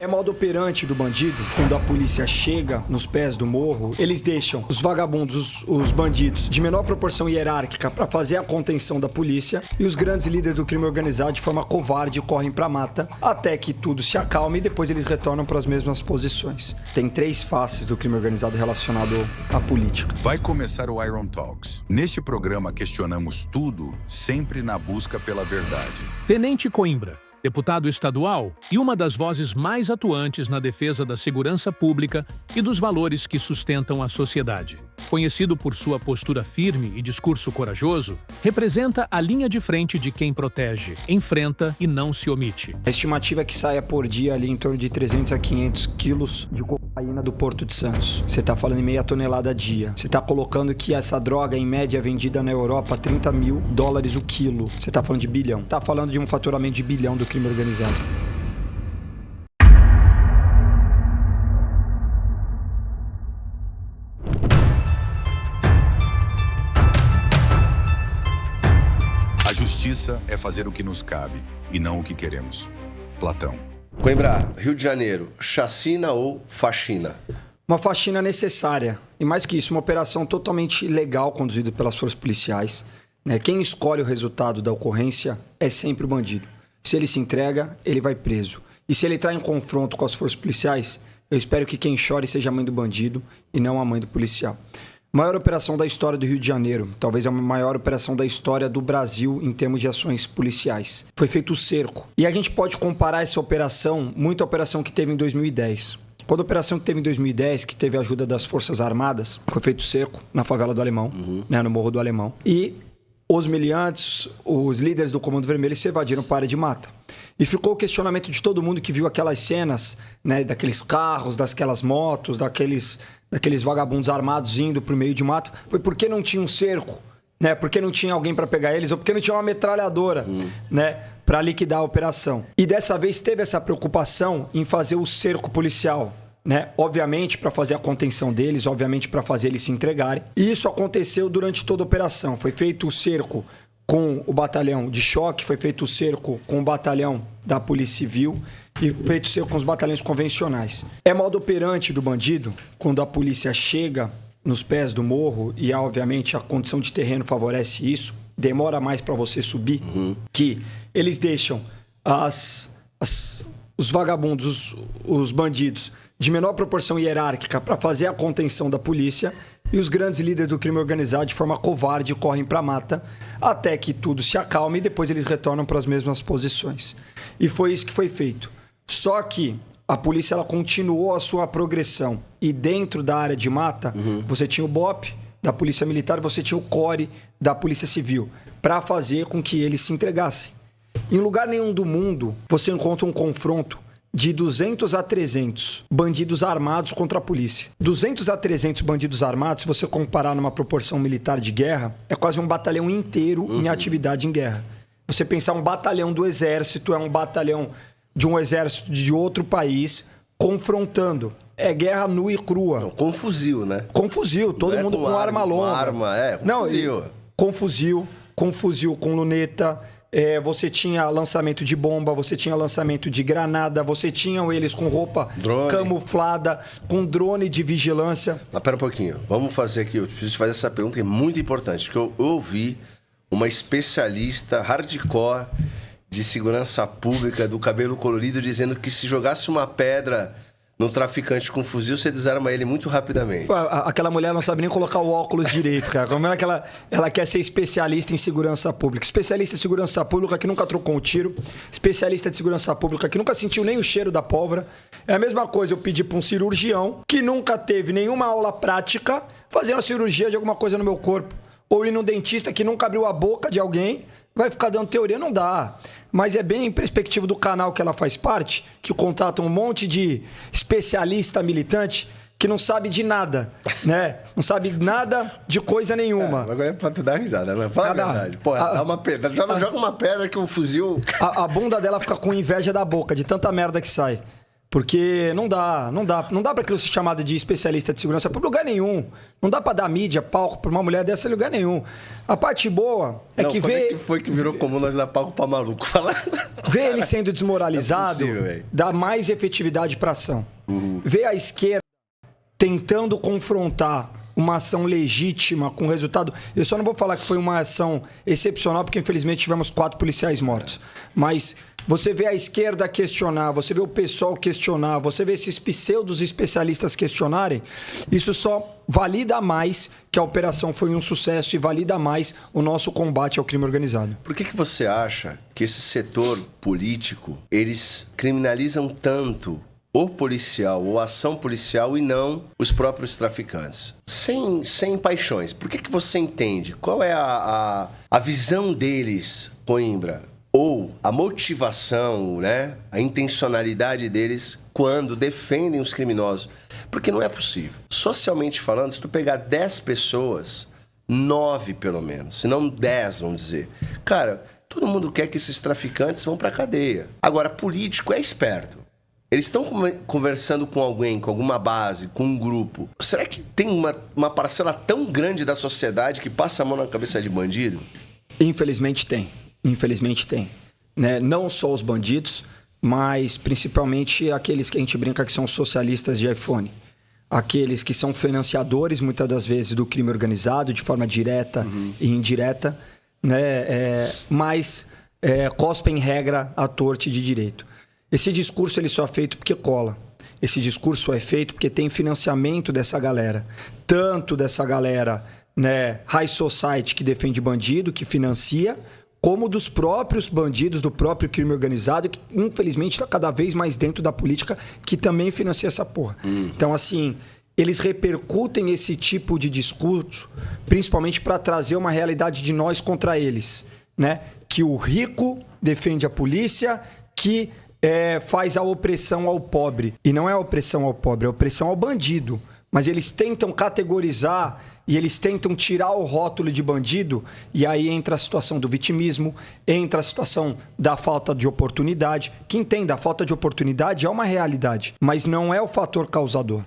É modo operante do bandido, quando a polícia chega nos pés do morro, eles deixam os vagabundos, os bandidos, de menor proporção hierárquica para fazer a contenção da polícia, e os grandes líderes do crime organizado de forma covarde correm para a mata até que tudo se acalme e depois eles retornam para as mesmas posições. Tem 3 faces do crime organizado relacionado à política. Vai começar o Iron Talks. Neste programa questionamos tudo, sempre na busca pela verdade. Tenente Coimbra, deputado estadual e uma das vozes mais atuantes na defesa da segurança pública e dos valores que sustentam a sociedade. Conhecido por sua postura firme e discurso corajoso, representa a linha de frente de quem protege, enfrenta e não se omite. A estimativa é que saia por dia ali em torno de 300 a 500 quilos de cocaína do Porto de Santos. Você está falando em meia tonelada a dia. Você está colocando que essa droga, em média, é vendida na Europa a $30 mil o quilo. Você está falando de bilhão. Está falando de um faturamento de bilhão do crime organizado. A justiça é fazer o que nos cabe e não o que queremos. Platão. Coimbra, Rio de Janeiro, chacina ou faxina? Uma faxina necessária. E mais que isso, uma operação totalmente legal conduzida pelas forças policiais. Quem escolhe o resultado da ocorrência é sempre o bandido. Se ele se entrega, ele vai preso. E se ele entrar em confronto com as forças policiais, eu espero que quem chore seja a mãe do bandido e não a mãe do policial. Maior operação da história do Rio de Janeiro, talvez a maior operação da história do Brasil em termos de ações policiais. Foi feito o cerco. E a gente pode comparar essa operação muito à operação que teve em 2010. Quando a operação que teve em 2010, que teve a ajuda das Forças Armadas, foi feito o cerco na favela do Alemão, no Morro do Alemão. E os miliantes, os líderes do Comando Vermelho se evadiram para a área de mata. E ficou o questionamento de todo mundo que viu aquelas cenas, daqueles carros, daquelas motos, daqueles vagabundos armados indo para o meio de mato, foi porque não tinha um cerco, porque não tinha alguém para pegar eles, ou porque não tinha uma metralhadora, para liquidar a operação. E dessa vez teve essa preocupação em fazer o cerco policial, obviamente para fazer a contenção deles, obviamente para fazer eles se entregarem. E isso aconteceu durante toda a operação. Foi feito o cerco com o batalhão de choque, foi feito o cerco com o batalhão da Polícia Civil e feito o cerco com os batalhões convencionais. É modo operante do bandido, quando a polícia chega nos pés do morro, e obviamente a condição de terreno favorece isso, demora mais para você subir, que eles deixam os vagabundos, os bandidos, de menor proporção hierárquica para fazer a contenção da polícia, e os grandes líderes do crime organizado de forma covarde correm para a mata até que tudo se acalme e depois eles retornam para as mesmas posições. E foi isso que foi feito. Só que a polícia ela continuou a sua progressão e dentro da área de mata você tinha o BOP da Polícia Militar e você tinha o CORE da Polícia Civil para fazer com que eles se entregassem. Em lugar nenhum do mundo você encontra um confronto de 200 a 300 bandidos armados contra a polícia. 200 a 300 bandidos armados, se você comparar numa proporção militar de guerra, é quase um batalhão inteiro em atividade em guerra. Você pensar um batalhão do exército, é um batalhão de um exército de outro país confrontando. É guerra nua e crua. Não, com fuzil, Com fuzil, todo mundo com arma longa. Com fuzil, com luneta. Você tinha lançamento de bomba, você tinha lançamento de granada, você tinha eles com roupa camuflada, com drone de vigilância. Mas pera um pouquinho, vamos fazer aqui, eu preciso fazer essa pergunta que é muito importante, porque eu ouvi uma especialista hardcore de segurança pública do cabelo colorido dizendo que se jogasse uma pedra no traficante com fuzil, você desarma ele muito rapidamente. Aquela mulher não sabe nem colocar o óculos direito, cara. Como é que ela quer ser especialista em segurança pública? Especialista em segurança pública que nunca trocou um tiro. Especialista de segurança pública que nunca sentiu nem o cheiro da pólvora. É a mesma coisa eu pedir para um cirurgião que nunca teve nenhuma aula prática fazer uma cirurgia de alguma coisa no meu corpo. Ou ir num dentista que nunca abriu a boca de alguém, vai ficar dando teoria, não dá. Mas é bem em perspectiva do canal que ela faz parte, que contata um monte de especialista militante que não sabe de nada, Não sabe nada de coisa nenhuma. Agora é pra tu dar risada, né? Fala a verdade. Porra, dá uma pedra. Joga uma pedra que o fuzil... A bunda dela fica com inveja da boca, de tanta merda que sai. Porque não dá para aquilo ser chamado de especialista de segurança para lugar nenhum. Não dá para dar mídia, palco para uma mulher dessa em lugar nenhum. A parte boa é que ver... É que foi que virou comum nós dar palco para maluco falar? Ver ele sendo desmoralizado dá mais efetividade para ação. Ver a esquerda tentando confrontar uma ação legítima com resultado... Eu só não vou falar que foi uma ação excepcional, porque infelizmente tivemos 4 policiais mortos. Mas você vê a esquerda questionar, você vê o pessoal questionar, você vê esses pseudos especialistas questionarem, isso só valida mais que a operação foi um sucesso e valida mais o nosso combate ao crime organizado. Por que você acha que esse setor político, eles criminalizam tanto o policial ou a ação policial e não os próprios traficantes? Sem paixões. Por que você entende? Qual é a visão deles, Coimbra? Ou a motivação, né? A intencionalidade deles quando defendem os criminosos? Porque não é possível. Socialmente falando, se tu pegar 10 pessoas, 9 pelo menos, se não 10, vamos dizer. Cara, todo mundo quer que esses traficantes vão pra cadeia. Agora, político é esperto. Eles estão conversando com alguém, com alguma base, com um grupo. Será que tem uma parcela tão grande da sociedade que passa a mão na cabeça de bandido? Infelizmente tem. Infelizmente tem. Né? Não só os bandidos, mas principalmente aqueles que a gente brinca que são socialistas de iPhone. Aqueles que são financiadores, muitas das vezes, do crime organizado, de forma direta e indireta, né? Mas cospem regra à torta de direito. Esse discurso ele só é feito porque cola. Esse discurso é feito porque tem financiamento dessa galera. Tanto dessa galera, né, high society que defende bandido, que financia, como dos próprios bandidos, do próprio crime organizado, que infelizmente está cada vez mais dentro da política, que também financia essa porra. Então, assim, eles repercutem esse tipo de discurso, principalmente para trazer uma realidade de nós contra eles, né? Que o rico defende a polícia, que faz a opressão ao pobre. E não é a opressão ao pobre, é a opressão ao bandido. Mas eles tentam categorizar e eles tentam tirar o rótulo de bandido, e aí entra a situação do vitimismo, entra a situação da falta de oportunidade. Que entenda, a falta de oportunidade é uma realidade, mas não é o fator causador.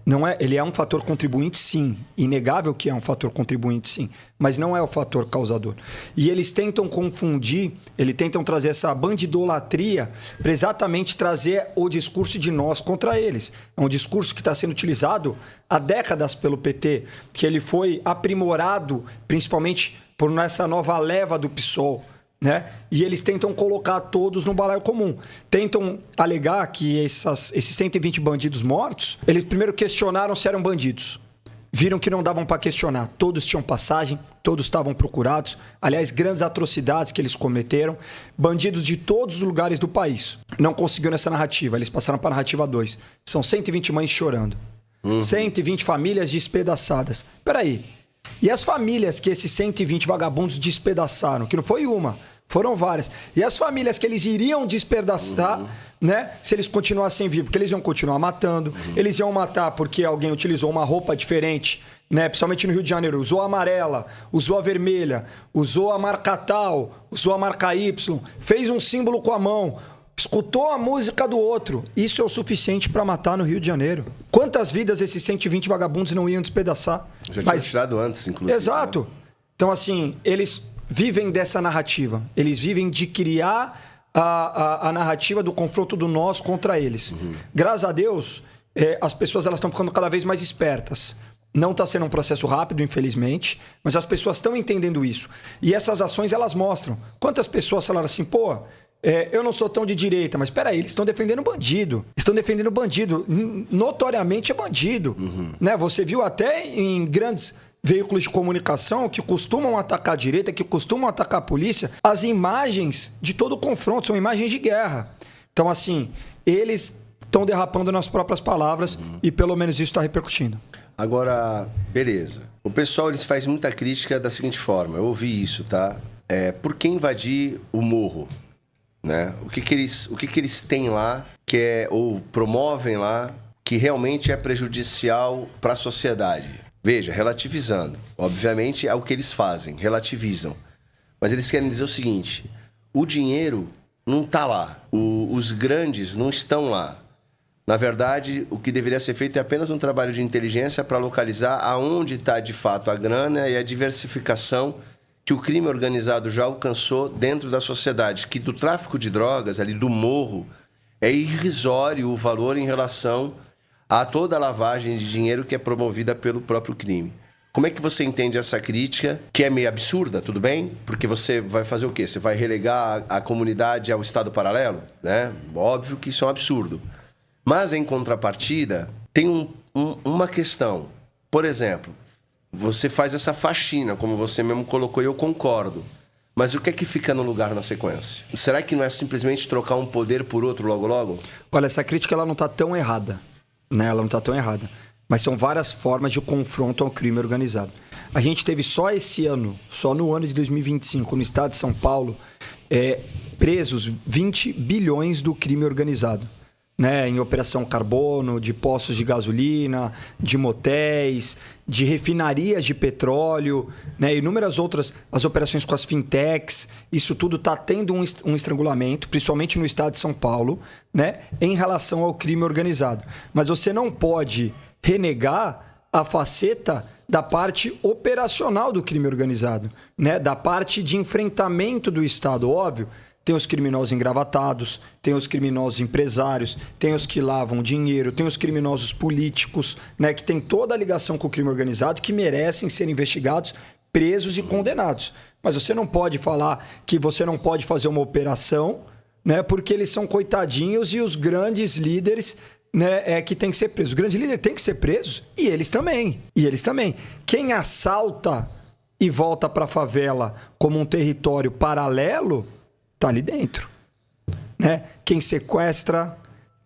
Não é, ele é um fator contribuinte, sim. Inegável que é um fator contribuinte, sim. Mas não é o fator causador. E eles tentam confundir, eles tentam trazer essa bandidolatria para exatamente trazer o discurso de nós contra eles. É um discurso que está sendo utilizado há décadas pelo PT, que ele foi aprimorado principalmente por essa nova leva do PSOL, né? E eles tentam colocar todos no balaio comum. Tentam alegar que esses 120 bandidos mortos, eles primeiro questionaram se eram bandidos. Viram que não davam para questionar. Todos tinham passagem, todos estavam procurados. Aliás, grandes atrocidades que eles cometeram. Bandidos de todos os lugares do país. Não conseguiram essa narrativa. Eles passaram para a narrativa 2. São 120 mães chorando. 120 famílias despedaçadas. Peraí. E as famílias que esses 120 vagabundos despedaçaram? Que não foi uma, foram várias. E as famílias que eles iriam despedaçar, né? Se eles continuassem vivos, porque eles iam continuar matando. Eles iam matar porque alguém utilizou uma roupa diferente, né? Principalmente no Rio de Janeiro. Usou a amarela, usou a vermelha, usou a marca tal, usou a marca Y, fez um símbolo com a mão, escutou a música do outro. Isso é o suficiente para matar no Rio de Janeiro. Quantas vidas esses 120 vagabundos não iam despedaçar? Já tinha tirado antes, inclusive. Exato. Né? Então, assim, eles vivem dessa narrativa. Eles vivem de criar a narrativa do confronto do nós contra eles. Graças a Deus, as pessoas elas estão ficando cada vez mais espertas. Não está sendo um processo rápido, infelizmente, mas as pessoas estão entendendo isso. E essas ações, elas mostram. Quantas pessoas falaram assim, pô, eu não sou tão de direita, mas peraí, eles estão defendendo bandido. Estão defendendo bandido. Notoriamente é bandido. Né? Você viu até em grandes veículos de comunicação que costumam atacar a direita, que costumam atacar a polícia, as imagens de todo o confronto são imagens de guerra. Então, assim, eles estão derrapando nas próprias palavras e pelo menos isso está repercutindo. Agora, beleza. O pessoal eles faz muita crítica da seguinte forma, eu ouvi isso, tá? Por que invadir o morro? Né? O que eles têm lá, ou promovem lá, que realmente é prejudicial para a sociedade? Veja, relativizando. Obviamente é o que eles fazem, relativizam. Mas eles querem dizer o seguinte, o dinheiro não está lá, os grandes não estão lá. Na verdade, o que deveria ser feito é apenas um trabalho de inteligência para localizar aonde está de fato a grana e a diversificação que o crime organizado já alcançou dentro da sociedade, que do tráfico de drogas, ali do morro, é irrisório o valor em relação a toda a lavagem de dinheiro que é promovida pelo próprio crime. Como é que você entende essa crítica, que é meio absurda, tudo bem? Porque você vai fazer o quê? Você vai relegar a comunidade ao Estado paralelo? Né? Óbvio que isso é um absurdo. Mas, em contrapartida, tem uma questão. Por exemplo, você faz essa faxina, como você mesmo colocou, e eu concordo. Mas o que é que fica no lugar na sequência? Será que não é simplesmente trocar um poder por outro logo, logo? Olha, essa crítica ela não está tão errada. Né? Ela não está tão errada. Mas são várias formas de confronto ao crime organizado. A gente teve só esse ano, só no ano de 2025, no estado de São Paulo, presos 20 bilhões do crime organizado. Né, em operação carbono, de postos de gasolina, de motéis, de refinarias de petróleo, né, inúmeras outras, as operações com as fintechs, isso tudo está tendo um estrangulamento, principalmente no estado de São Paulo, né, em relação ao crime organizado. Mas você não pode renegar a faceta da parte operacional do crime organizado, né, da parte de enfrentamento do Estado, óbvio. Tem os criminosos engravatados, tem os criminosos empresários, tem os que lavam dinheiro, tem os criminosos políticos, né, que tem toda a ligação com o crime organizado, que merecem ser investigados, presos e condenados. Mas você não pode falar que você não pode fazer uma operação, né, porque eles são coitadinhos e os grandes líderes, né, que tem que ser presos. Os grandes líderes têm que ser presos e eles também. Quem assalta e volta para a favela como um território paralelo está ali dentro, né? Quem sequestra,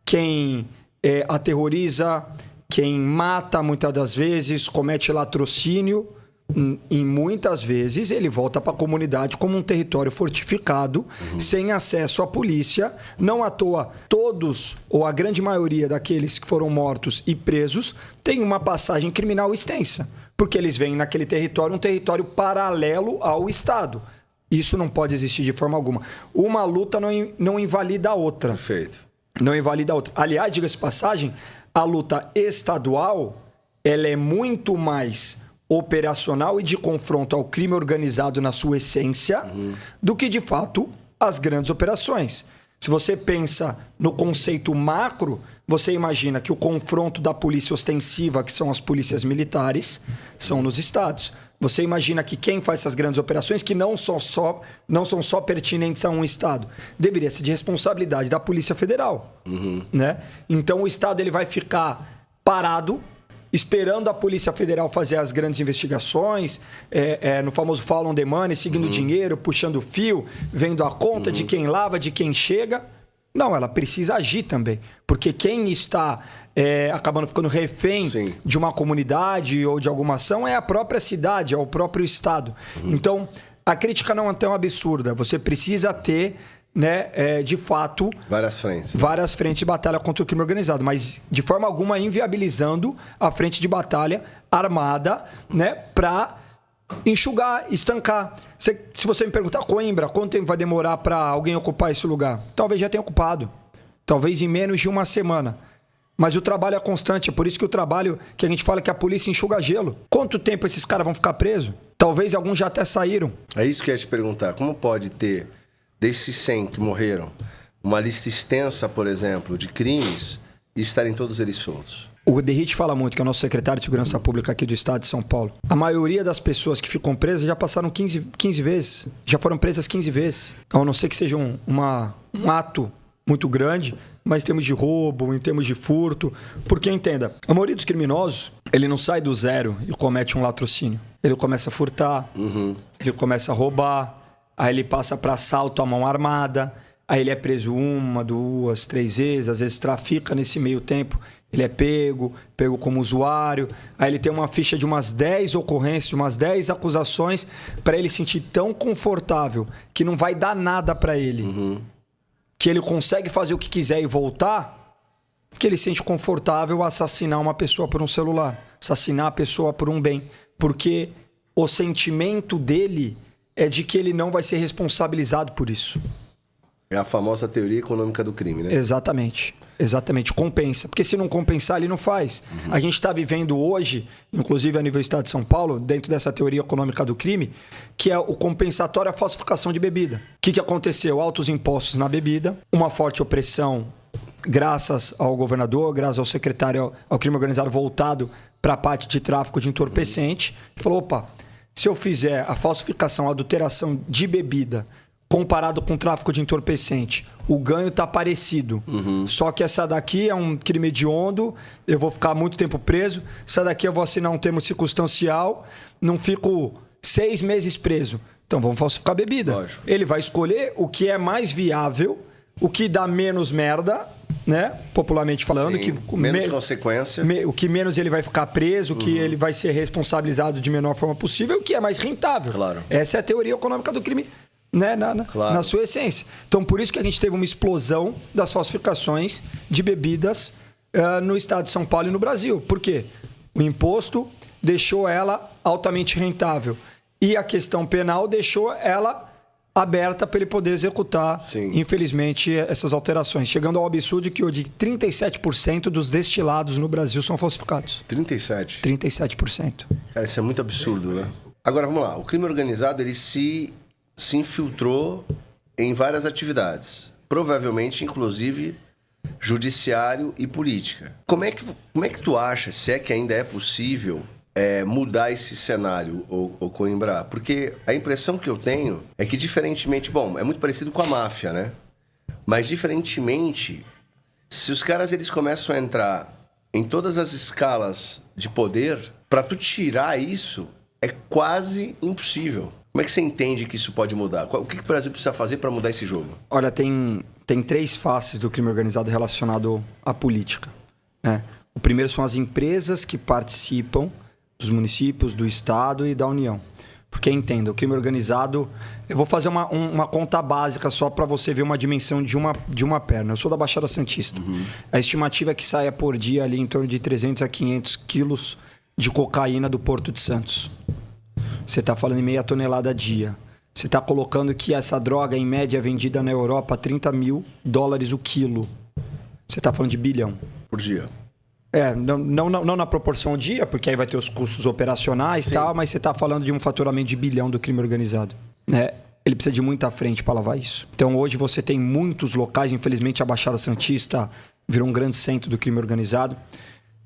quem aterroriza, quem mata muitas das vezes, comete latrocínio, e muitas vezes ele volta para a comunidade como um território fortificado, sem acesso à polícia. Não à toa, todos ou a grande maioria daqueles que foram mortos e presos tem uma passagem criminal extensa, porque eles vêm naquele território, um território paralelo ao Estado. Isso não pode existir de forma alguma. Uma luta não invalida a outra. Perfeito. Não invalida a outra. Aliás, diga-se de passagem, a luta estadual ela é muito mais operacional e de confronto ao crime organizado na sua essência do que, de fato, as grandes operações. Se você pensa no conceito macro, você imagina que o confronto da polícia ostensiva, que são as polícias militares, são nos estados. Você imagina que quem faz essas grandes operações, que não são só pertinentes a um Estado, deveria ser de responsabilidade da Polícia Federal. Né? Então o Estado ele vai ficar parado, esperando a Polícia Federal fazer as grandes investigações, no famoso follow on the money, seguindo dinheiro, puxando fio, vendo a conta de quem lava, de quem chega. Não, ela precisa agir também. Porque quem está acabando ficando refém de uma comunidade ou de alguma ação é a própria cidade, é o próprio Estado. Então, a crítica não é tão absurda. Você precisa ter, né, de fato... Várias frentes. Né? Várias frentes de batalha contra o crime organizado, mas de forma alguma inviabilizando a frente de batalha armada, né, para enxugar, estancar. Se você me perguntar, Coimbra, quanto tempo vai demorar para alguém ocupar esse lugar? Talvez já tenha ocupado. Talvez em menos de uma semana. Mas o trabalho é constante. É por isso que o trabalho que a gente fala que a polícia enxuga gelo. Quanto tempo esses caras vão ficar presos? Talvez alguns já até saíram. É isso que eu ia te perguntar. Como pode ter, desses 100 que morreram, uma lista extensa, por exemplo, de crimes e estarem todos eles soltos? O Derrite fala muito, que é o nosso secretário de Segurança Pública aqui do estado de São Paulo. A maioria das pessoas que ficam presas já passaram 15 vezes. Já foram presas 15 vezes. Então, a não ser que seja um ato muito grande, mas em termos de roubo, em termos de furto. Porque, entenda, a maioria dos criminosos, ele não sai do zero e comete um latrocínio. Ele começa a furtar, ele começa a roubar, aí ele passa para assalto à mão armada, aí ele é preso 1, 2, 3 vezes, às vezes trafica nesse meio tempo. Ele é pego como usuário, aí ele tem uma ficha de umas 10 ocorrências, de umas 10 acusações, para ele sentir tão confortável que não vai dar nada para ele, que ele consegue fazer o que quiser e voltar, que ele sente confortável assassinar uma pessoa por um celular, assassinar a pessoa por um bem, porque o sentimento dele é de que ele não vai ser responsabilizado por isso. É a famosa teoria econômica do crime, né? Exatamente. Exatamente, compensa. Porque se não compensar, ele não faz. A gente está vivendo hoje, inclusive a nível do Estado de São Paulo, dentro dessa teoria econômica do crime, que é o compensatório à falsificação de bebida. O que aconteceu? Altos impostos na bebida, uma forte opressão graças ao governador, graças ao secretário ao crime organizado voltado para a parte de tráfico de entorpecente. Falou, opa, se eu fizer a falsificação, a adulteração de bebida comparado com o tráfico de entorpecente, o ganho está parecido. Só que essa daqui é um crime hediondo, eu vou ficar muito tempo preso. Essa daqui eu vou assinar um termo circunstancial, não fico 6 meses preso. Então vamos falsificar bebida. Lógico. Ele vai escolher o que é mais viável, o que dá menos merda, né? Popularmente falando. Sim, Que menos consequência. O que menos ele vai ficar preso, o que ele vai ser responsabilizado de menor forma possível, o que é mais rentável. Claro. Essa é a teoria econômica do crime, né? Claro. Na sua essência. Então, por isso que a gente teve uma explosão das falsificações de bebidas no estado de São Paulo e no Brasil. Por quê? O imposto deixou ela altamente rentável. E a questão penal deixou ela aberta para ele poder executar, Sim. infelizmente, essas alterações. Chegando ao absurdo que hoje 37% dos destilados no Brasil são falsificados. 37. 37%. Cara, isso é muito absurdo, né? Agora, vamos lá. O crime organizado, ele se infiltrou em várias atividades. Provavelmente, inclusive, judiciário e política. Como é que tu acha, se é que ainda é possível, mudar esse cenário, o Coimbra? Porque a impressão que eu tenho é que, diferentemente... Bom, é muito parecido com a máfia, né? Mas, diferentemente, se os caras eles começam a entrar em todas as escalas de poder, para tu tirar isso, é quase impossível. Como é que você entende que isso pode mudar? O que o Brasil precisa fazer para mudar esse jogo? Olha, tem 3 faces do crime organizado relacionado à política, né? O primeiro são as empresas que participam dos municípios, do Estado e da União. Porque entenda, o crime organizado... Eu vou fazer uma conta básica só para você ver uma dimensão de uma perna. Eu sou da Baixada Santista. A estimativa é que saia por dia ali em torno de 300 a 500 quilos de cocaína do Porto de Santos. Você está falando em meia tonelada a dia. Você está colocando que essa droga, em média, é vendida na Europa a $30 mil o quilo. Você está falando de bilhão. Por dia. Não na proporção ao dia, porque aí vai ter os custos operacionais e tal, mas você está falando de um faturamento de bilhão do crime organizado, né? Ele precisa de muita frente para lavar isso. Então hoje você tem muitos locais, infelizmente a Baixada Santista virou um grande centro do crime organizado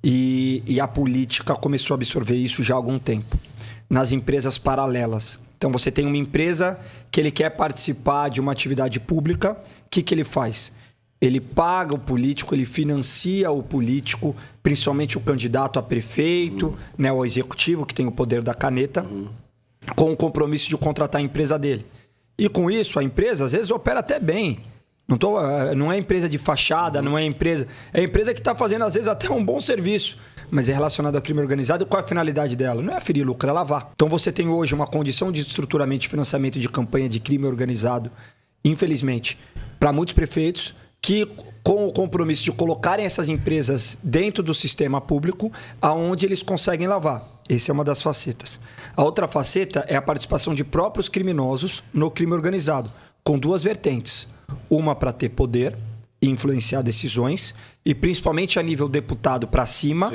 e a política começou a absorver isso já há algum tempo. Nas empresas paralelas. Então você tem uma empresa que ele quer participar de uma atividade pública, o que ele faz? Ele paga o político, ele financia o político, principalmente o candidato a prefeito, né, o executivo, que tem o poder da caneta, com o compromisso de contratar a empresa dele. E com isso, a empresa, às vezes, opera até bem. Não é empresa de fachada, não é empresa... É empresa que está fazendo, às vezes, até um bom serviço, mas é relacionado ao crime organizado. Qual é a finalidade dela? Não é aferir lucro, é lavar. Então você tem hoje uma condição de estruturamento de financiamento de campanha de crime organizado, infelizmente, para muitos prefeitos, que com o compromisso de colocarem essas empresas dentro do sistema público, aonde eles conseguem lavar. Essa é uma das facetas. A outra faceta é a participação de próprios criminosos no crime organizado, com 2 vertentes. Uma para ter poder e influenciar decisões, e principalmente a nível deputado para cima,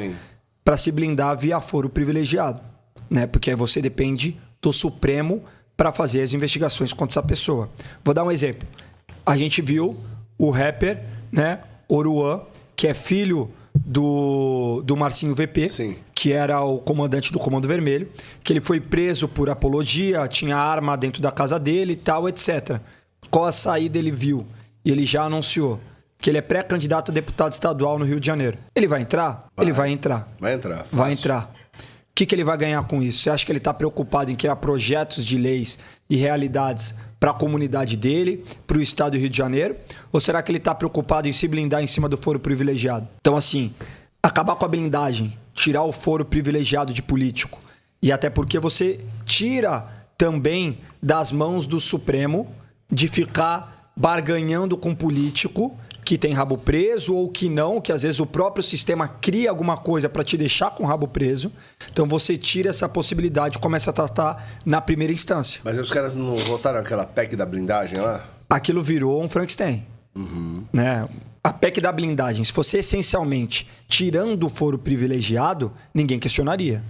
para se blindar via foro privilegiado, né? Porque aí você depende do Supremo para fazer as investigações contra essa pessoa. Vou dar um exemplo. A gente viu o rapper, né, Oruan, que é filho do Marcinho VP, que era o comandante do Comando Vermelho, que ele foi preso por apologia, tinha arma dentro da casa dele e tal, etc. Qual a saída ele viu? E ele já anunciou que ele é pré-candidato a deputado estadual no Rio de Janeiro. Ele vai entrar? Ele vai entrar. Vai entrar. Vai entrar. O que ele vai ganhar com isso? Você acha que ele está preocupado em criar projetos de leis e realidades para a comunidade dele, para o estado do Rio de Janeiro? Ou será que ele está preocupado em se blindar em cima do foro privilegiado? Então, assim, acabar com a blindagem, tirar o foro privilegiado de político. E até porque você tira também das mãos do Supremo de ficar barganhando com político que tem rabo preso ou que não, que às vezes o próprio sistema cria alguma coisa para te deixar com o rabo preso. Então você tira essa possibilidade e começa a tratar na primeira instância. Mas os caras não votaram aquela PEC da blindagem lá? Aquilo virou um Frankenstein. Né? a PEC da blindagem, se fosse essencialmente tirando o foro privilegiado, ninguém questionaria.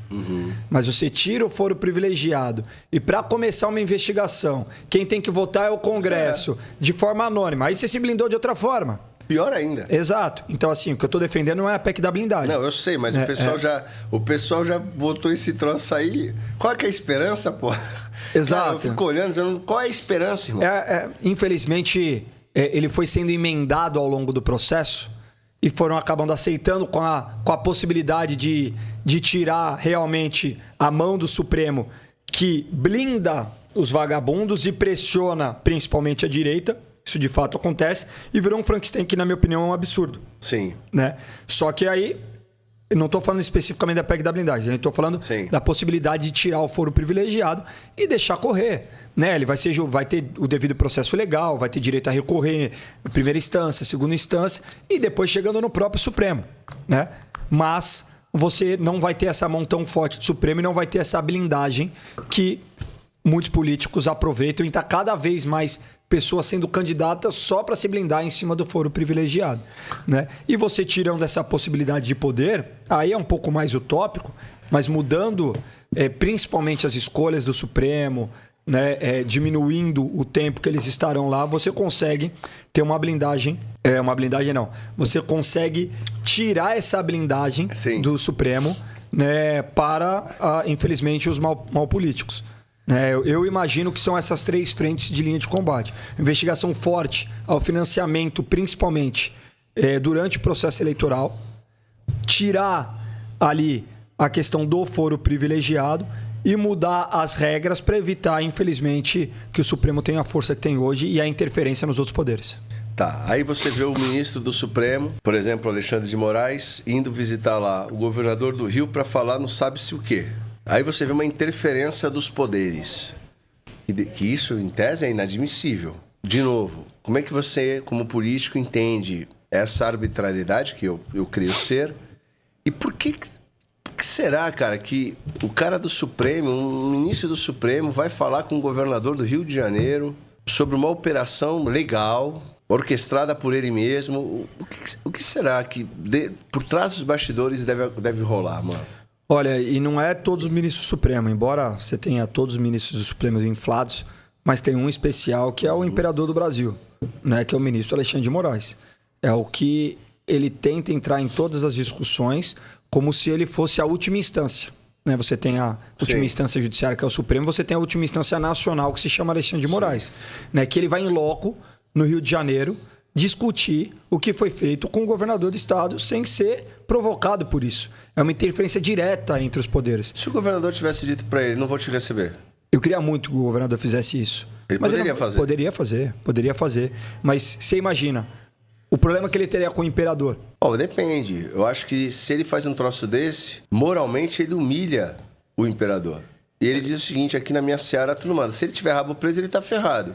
Mas você tira o foro privilegiado e para começar uma investigação, quem tem que votar é o Congresso, de forma anônima. Aí você se blindou de outra forma. Pior ainda. Exato. Então, assim, o que eu estou defendendo não é a PEC da blindagem. Não, eu sei, mas o pessoal já votou esse troço aí. Qual é que é a esperança, pô? Exato. Cara, eu fico olhando, dizendo, qual é a esperança, irmão? Infelizmente, ele foi sendo emendado ao longo do processo e foram acabando aceitando com a possibilidade de tirar realmente a mão do Supremo, que blinda os vagabundos e pressiona principalmente a direita. Isso de fato acontece e virou um Frankenstein que, na minha opinião, é um absurdo. Sim. Né? Só que aí, eu não estou falando especificamente da PEC da blindagem, eu estou falando da possibilidade de tirar o foro privilegiado e deixar correr. Né? Ele vai ter o devido processo legal, vai ter direito a recorrer à primeira instância, segunda instância e depois chegando no próprio Supremo. Né? Mas você não vai ter essa mão tão forte do Supremo e não vai ter essa blindagem que muitos políticos aproveitam e está cada vez mais pessoas sendo candidatas só para se blindar em cima do foro privilegiado. Né? E você tirando essa possibilidade de poder, aí é um pouco mais utópico, mas mudando principalmente as escolhas do Supremo, né, diminuindo o tempo que eles estarão lá, você consegue ter uma blindagem. Uma blindagem não. Você consegue tirar essa blindagem do Supremo, né, para, infelizmente, os mal políticos. Eu imagino que são essas 3 frentes de linha de combate. Investigação forte ao financiamento, principalmente durante o processo eleitoral. Tirar ali a questão do foro privilegiado e mudar as regras para evitar, infelizmente, que o Supremo tenha a força que tem hoje e a interferência nos outros poderes. Tá, aí você vê o ministro do Supremo, por exemplo, Alexandre de Moraes, indo visitar lá o governador do Rio para falar não sabe-se o quê. Aí você vê uma interferência dos poderes, que isso, em tese, é inadmissível. De novo, como é que você, como político, entende essa arbitrariedade, que eu creio ser, e por que será, cara, que o cara do Supremo, um ministro do Supremo, vai falar com o governador do Rio de Janeiro sobre uma operação legal, orquestrada por ele mesmo? O que será que por trás dos bastidores deve rolar, mano? Olha, e não é todos os ministros do Supremo, embora você tenha todos os ministros do Supremo inflados, mas tem um especial que é o imperador do Brasil, né, que é o ministro Alexandre de Moraes. É o que ele tenta entrar em todas as discussões como se ele fosse a última instância. Né? Você tem a última instância judiciária, que é o Supremo, você tem a última instância nacional, que se chama Alexandre de Moraes. Né? Que ele vai em loco, no Rio de Janeiro, discutir o que foi feito com o governador do estado sem ser provocado por isso. É uma interferência direta entre os poderes. Se o governador tivesse dito para ele, não vou te receber. Eu queria muito que o governador fizesse isso. Ele poderia fazer? Poderia fazer. Mas você imagina, o problema que ele teria com o imperador. Depende. Eu acho que se ele faz um troço desse, moralmente ele humilha o imperador. E ele diz o seguinte, aqui na minha seara tudo manda. Se ele tiver rabo preso, ele tá ferrado.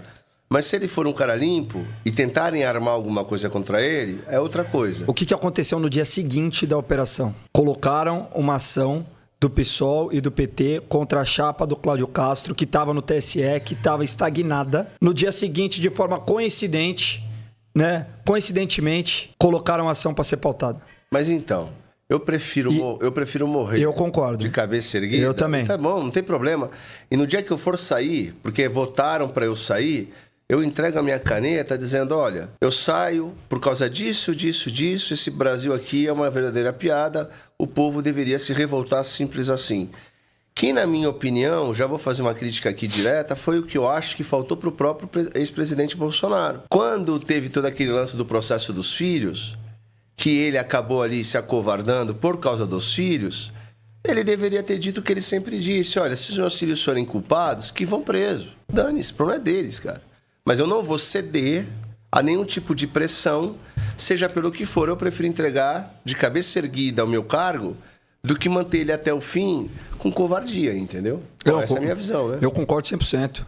Mas se ele for um cara limpo e tentarem armar alguma coisa contra ele, é outra coisa. O que aconteceu no dia seguinte da operação? Colocaram uma ação do PSOL e do PT contra a chapa do Cláudio Castro, que estava no TSE, que estava estagnada. No dia seguinte, de forma coincidente, né? Coincidentemente, colocaram a ação para ser pautada. Mas então, eu prefiro morrer. Eu concordo. De cabeça erguida. Eu também. Tá bom, não tem problema. E no dia que eu for sair, porque votaram para eu sair, eu entrego a minha caneta dizendo, olha, eu saio por causa disso, esse Brasil aqui é uma verdadeira piada, o povo deveria se revoltar simples assim. Que, na minha opinião, já vou fazer uma crítica aqui direta, foi o que eu acho que faltou para o próprio ex-presidente Bolsonaro. Quando teve todo aquele lance do processo dos filhos, que ele acabou ali se acovardando por causa dos filhos, ele deveria ter dito o que ele sempre disse, olha, se os meus filhos forem culpados, que vão presos. Dane-se, o problema é deles, cara. Mas eu não vou ceder a nenhum tipo de pressão, seja pelo que for. Eu prefiro entregar de cabeça erguida ao meu cargo do que manter ele até o fim com covardia, entendeu? Então, essa é a minha visão, né? Eu concordo 100%.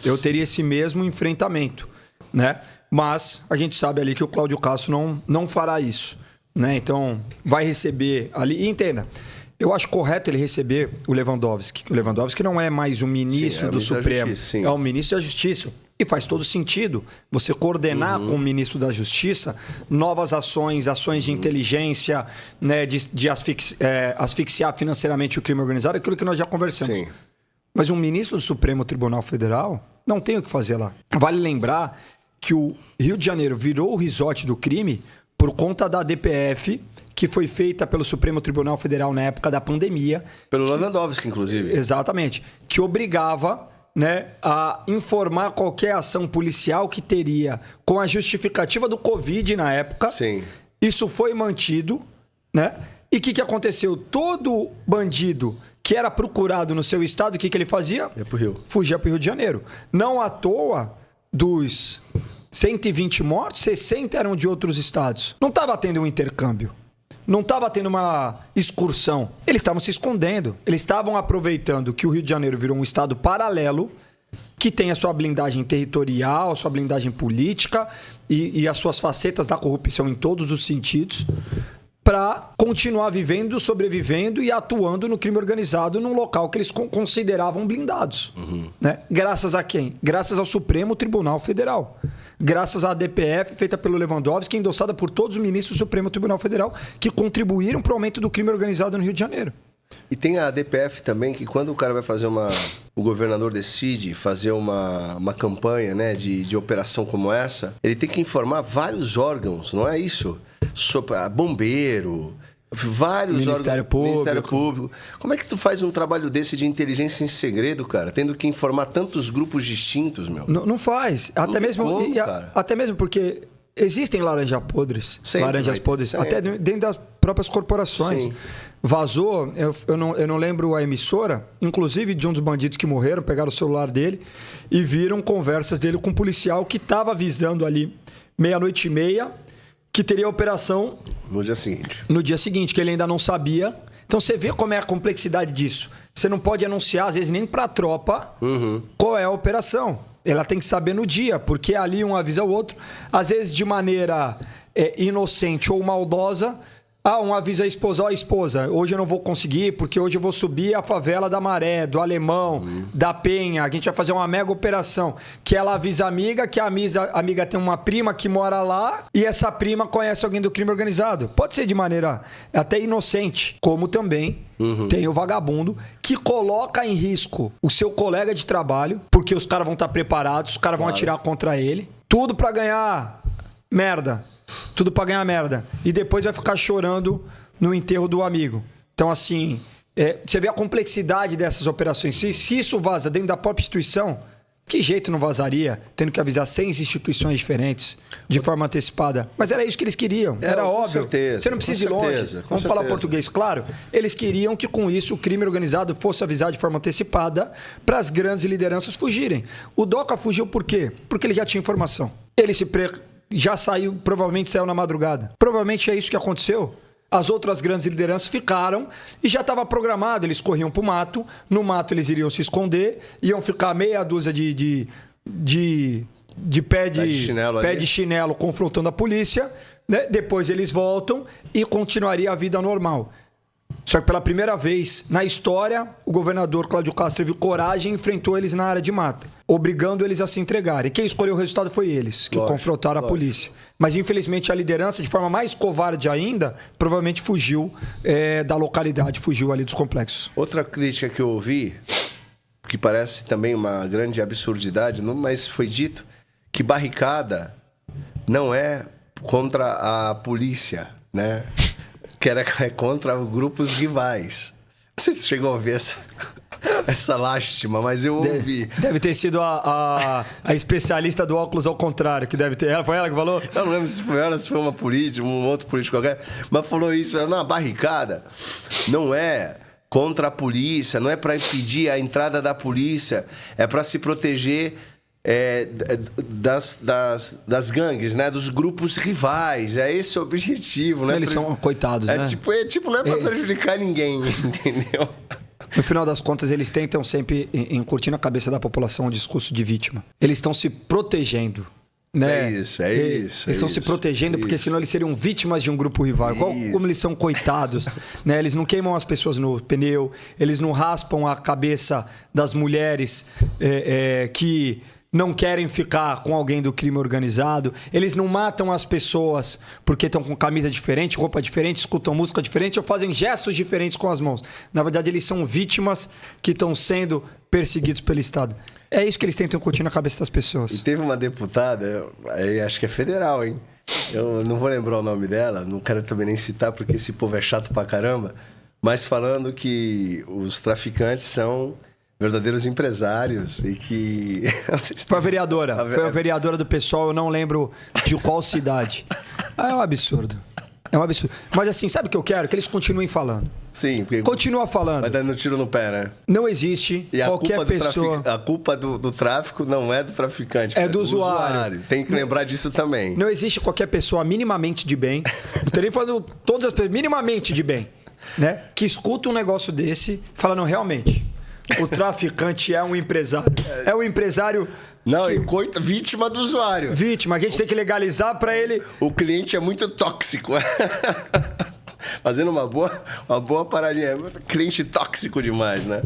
Eu teria esse mesmo enfrentamento, né? Mas a gente sabe ali que o Cláudio Castro não fará isso, né? Então, vai receber ali... E entenda, eu acho correto ele receber o Lewandowski. O Lewandowski não é mais o ministro do Supremo, é o ministro da Justiça. E faz todo sentido você coordenar com o ministro da Justiça novas ações de inteligência, né, de asfixiar financeiramente o crime organizado, aquilo que nós já conversamos. Sim. Mas um ministro do Supremo Tribunal Federal não tem o que fazer lá. Vale lembrar que o Rio de Janeiro virou o resort do crime por conta da DPF, que foi feita pelo Supremo Tribunal Federal na época da pandemia. Pelo Lewandowski, inclusive. Exatamente. Que obrigava, né, a informar qualquer ação policial que teria com a justificativa do Covid na época. Sim. Isso foi mantido, né? E o que aconteceu? Todo bandido que era procurado no seu estado, o que ele fazia? Ia pro Rio. Fugia para o Rio de Janeiro. Não à toa, dos 120 mortos, 60 eram de outros estados. Não estava tendo um intercâmbio. Não estava tendo uma excursão. Eles estavam se escondendo. Eles estavam aproveitando que o Rio de Janeiro virou um estado paralelo, que tem a sua blindagem territorial, a sua blindagem política e as suas facetas da corrupção em todos os sentidos, para continuar vivendo, sobrevivendo e atuando no crime organizado num local que eles consideravam blindados. Né? Graças a quem? Graças ao Supremo Tribunal Federal. Graças à DPF feita pelo Lewandowski, endossada por todos os ministros do Supremo Tribunal Federal, que contribuíram para o aumento do crime organizado no Rio de Janeiro. E tem a DPF também, que quando o cara vai fazer o governador decide fazer uma campanha, né, de operação como essa, ele tem que informar vários órgãos, não é isso? Bombeiro, vários Ministério órgãos. Público. Ministério Público. Como é que tu faz um trabalho desse de inteligência em segredo, cara? Tendo que informar tantos grupos distintos, meu. Não faz. Até tem mesmo, como, cara. até mesmo porque existem laranjas podres. Sempre laranjas vai ter, podres, sempre. até dentro das próprias corporações. Sim. Vazou, eu não lembro a emissora, inclusive de um dos bandidos que morreram, pegaram o celular dele e viram conversas dele com um policial que estava avisando ali 00:30, que teria operação No dia seguinte. no dia seguinte, que ele ainda não sabia. Então você vê como é a complexidade disso. Você não pode anunciar, às vezes, nem para a tropa qual é a operação. Ela tem que saber no dia, porque ali um avisa o outro, às vezes de maneira inocente ou maldosa. Um avisa a esposa, esposa, hoje eu não vou conseguir, porque hoje eu vou subir a favela da Maré, do Alemão, da Penha. A gente vai fazer uma mega operação. Que ela avisa a amiga, que a amiga tem uma prima que mora lá, e essa prima conhece alguém do crime organizado. Pode ser de maneira até inocente, como também tem o vagabundo que coloca em risco o seu colega de trabalho, porque os caras vão estar preparados, os caras vão atirar contra ele. Tudo pra ganhar merda. Tudo pra ganhar merda. E depois vai ficar chorando no enterro do amigo. Então, assim, você vê a complexidade dessas operações. Se isso vaza dentro da própria instituição, que jeito não vazaria, tendo que avisar 6 instituições diferentes de forma antecipada? Mas era isso que eles queriam. Era óbvio. Certeza, você não precisa ir longe. Vamos falar português, claro. Eles queriam que, com isso, o crime organizado fosse avisado de forma antecipada para as grandes lideranças fugirem. O DOCA fugiu por quê? Porque ele já tinha informação. Ele já saiu, provavelmente saiu na madrugada. Provavelmente é isso que aconteceu. As outras grandes lideranças ficaram e já estava programado. Eles corriam para o mato, no mato eles iriam se esconder, iam ficar meia dúzia de pé de chinelo confrontando a polícia, né? Depois eles voltam e continuaria a vida normal. Só que pela primeira vez na história, o governador Cláudio Castro teve coragem e enfrentou eles na área de mata, obrigando eles a se entregarem. Quem escolheu o resultado foi eles, que confrontaram a polícia. Mas infelizmente a liderança, de forma mais covarde ainda, provavelmente fugiu da localidade, fugiu ali dos complexos. Outra crítica que eu ouvi, que parece também uma grande absurdidade, mas foi dito que barricada não é contra a polícia, né? Que era contra grupos rivais. Não sei se você chegou a ouvir essa lástima, mas eu ouvi. Deve ter sido a especialista do óculos ao contrário, que deve ter. Foi ela que falou? Eu não lembro se foi ela, se foi uma política, um outro político qualquer, mas falou isso. Na barricada não é contra a polícia, não é para impedir a entrada da polícia, é para se proteger das gangues, né? Dos grupos rivais. É esse o objetivo, né? Eles são coitados, né? Tipo, não é para prejudicar ninguém, entendeu? No final das contas, eles tentam sempre incutir na cabeça da população um discurso de vítima. Eles estão se protegendo, né? É isso. Eles estão se protegendo porque senão eles seriam vítimas de um grupo rival. Como eles são coitados, né? Eles não queimam as pessoas no pneu, eles não raspam a cabeça das mulheres que não querem ficar com alguém do crime organizado, eles não matam as pessoas porque estão com camisa diferente, roupa diferente, escutam música diferente ou fazem gestos diferentes com as mãos. Na verdade, eles são vítimas que estão sendo perseguidos pelo Estado. É isso que eles tentam incutir na cabeça das pessoas. E teve uma deputada, acho que é federal, hein? Eu não vou lembrar o nome dela, não quero também nem citar porque esse povo é chato pra caramba, mas falando que os traficantes são verdadeiros empresários e que... Foi a vereadora. Foi a vereadora do PSOL, eu não lembro de qual cidade. É um absurdo. É um absurdo. Mas assim, sabe o que eu quero? Que eles continuem falando. Sim, porque... Continua falando. Vai dando tiro no pé, né? Não existe e qualquer pessoa... A culpa do tráfico não é do traficante. É do usuário. Tem que lembrar disso também. Não existe qualquer pessoa minimamente de bem. Não teria falando todas as pessoas minimamente de bem, né? Que escuta um negócio desse falando realmente... O traficante é um empresário. É um empresário... Não, e vítima do usuário. Vítima. A gente tem que legalizar para ele... O cliente é muito tóxico. Fazendo uma boa paradinha. Cliente tóxico demais, né?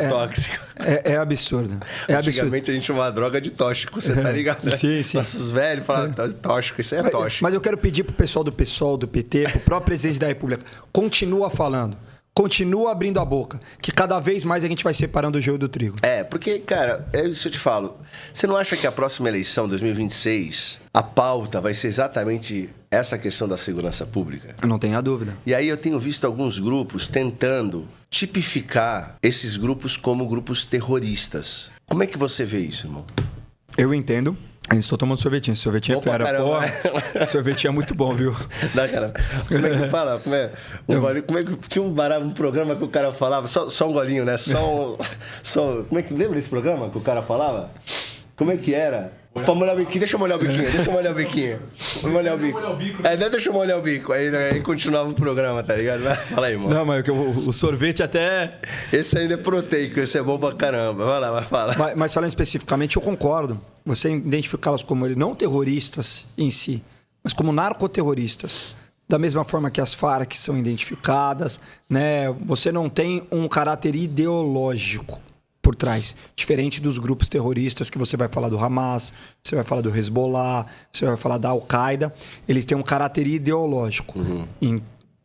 Tóxico. É absurdo. É Antigamente a gente chamava droga de tóxico, você tá ligado? Sim, sim. Nossos velhos falavam tóxico, isso é tóxico. Mas eu quero pedir pro pessoal do PSOL, do PT, pro próprio presidente da República, continua falando. Continua abrindo a boca, que cada vez mais a gente vai separando o joio do trigo. Porque, cara, é isso que eu te falo. Você não acha que a próxima eleição, 2026, a pauta vai ser exatamente essa questão da segurança pública? Eu não tenho a dúvida. E aí eu tenho visto alguns grupos tentando tipificar esses grupos como grupos terroristas. Como é que você vê isso, irmão? Eu entendo. Eu estou tomando sorvetinho. Sorvetinho é fera. Pô, sorvetinho é muito bom, viu? Dá, cara. Como é que fala? Como é que tinha um programa que o cara falava? Só um golinho, né? Como é que lembra desse programa que o cara falava? Como é que era? Pra molhar o biquinho, deixa eu molhar o biquinho. Deixa eu molhar o biquinho. Vou molhar o bico. Deixa eu molhar o bico. Aí continuava o programa, tá ligado? Fala aí, irmão. Não, mas o sorvete até... Esse ainda é proteico, esse é bom pra caramba. Vai lá, mas fala. Mas falando especificamente, eu concordo. Você identificá-los como não terroristas em si, mas como narcoterroristas. Da mesma forma que as Farc são identificadas, né? Você não tem um caráter ideológico por trás, diferente dos grupos terroristas que você vai falar do Hamas, você vai falar do Hezbollah, você vai falar da Al-Qaeda, eles têm um caráter ideológico. Em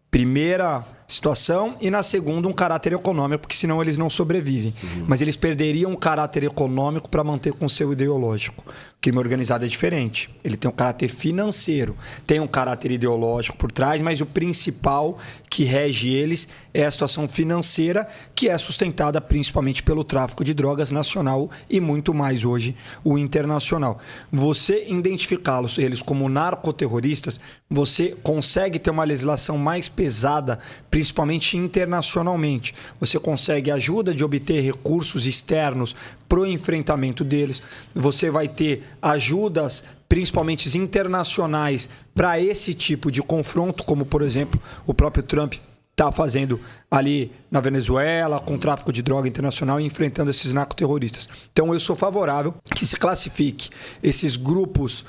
primeira situação e na segunda um caráter econômico, porque senão eles não sobrevivem. Mas eles perderiam o caráter econômico para manter com o seu ideológico. O crime organizado é diferente. Ele tem um caráter financeiro, tem um caráter ideológico por trás, mas o principal que rege eles é a situação financeira, que é sustentada principalmente pelo tráfico de drogas nacional e muito mais hoje o internacional. Você identificá-los eles como narcoterroristas, você consegue ter uma legislação mais pesada, principalmente internacionalmente. Você consegue ajuda de obter recursos externos para o enfrentamento deles. Você vai ter ajudas, principalmente internacionais, para esse tipo de confronto, como, por exemplo, o próprio Trump está fazendo ali na Venezuela, com tráfico de droga internacional e enfrentando esses narcoterroristas. Então, eu sou favorável que se classifique esses grupos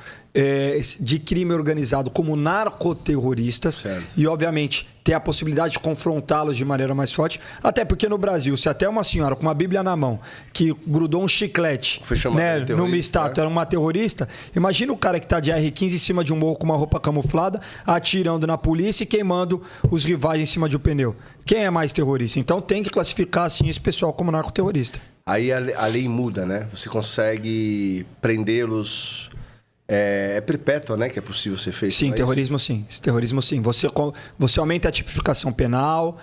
de crime organizado como narcoterroristas, certo. E, obviamente, ter a possibilidade de confrontá-los de maneira mais forte, até porque no Brasil, se até uma senhora com uma Bíblia na mão, que grudou um chiclete, né, numa estátua, era uma terrorista, imagina o cara que está de R15 em cima de um morro com uma roupa camuflada, atirando na polícia e queimando os rivais em cima de um pneu. Quem é mais terrorista? Então tem que classificar assim esse pessoal como narcoterrorista. Aí a lei muda, né? Você consegue prendê-los... É perpétua, né? Que é possível ser feito. Sim, terrorismo sim. Terrorismo sim. Você aumenta a tipificação penal,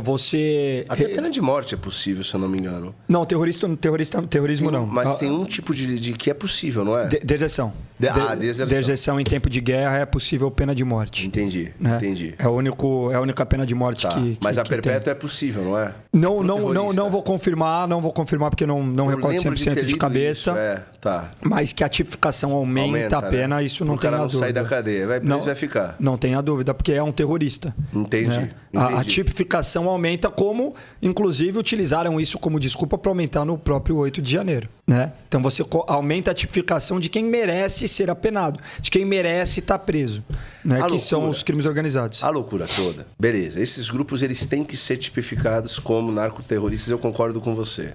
você... Até pena de morte é possível, se eu não me engano. Não, terrorismo não. Mas tem um tipo de que é possível, não é? Deserção. Deserção. Deserção em tempo de guerra é possível pena de morte. Entendi, né? entendi. É a única pena de morte que mas a perpétua é possível, não é? Não vou confirmar porque não recordo 100% de cabeça. Isso, tá. Mas que a tipificação aumenta a pena, né? Isso não tem a dúvida. O cara não sai da cadeia, vai ficar. Não tem a dúvida, porque é um terrorista. Entendi. Né? A tipificação aumenta, como, inclusive, utilizaram isso como desculpa para aumentar no próprio 8 de janeiro. Né? Então você aumenta a tipificação de quem merece ser apenado, de quem merece estar preso, né? Que são os crimes organizados. A loucura toda. Beleza, esses grupos eles têm que ser tipificados como narcoterroristas, eu concordo com você.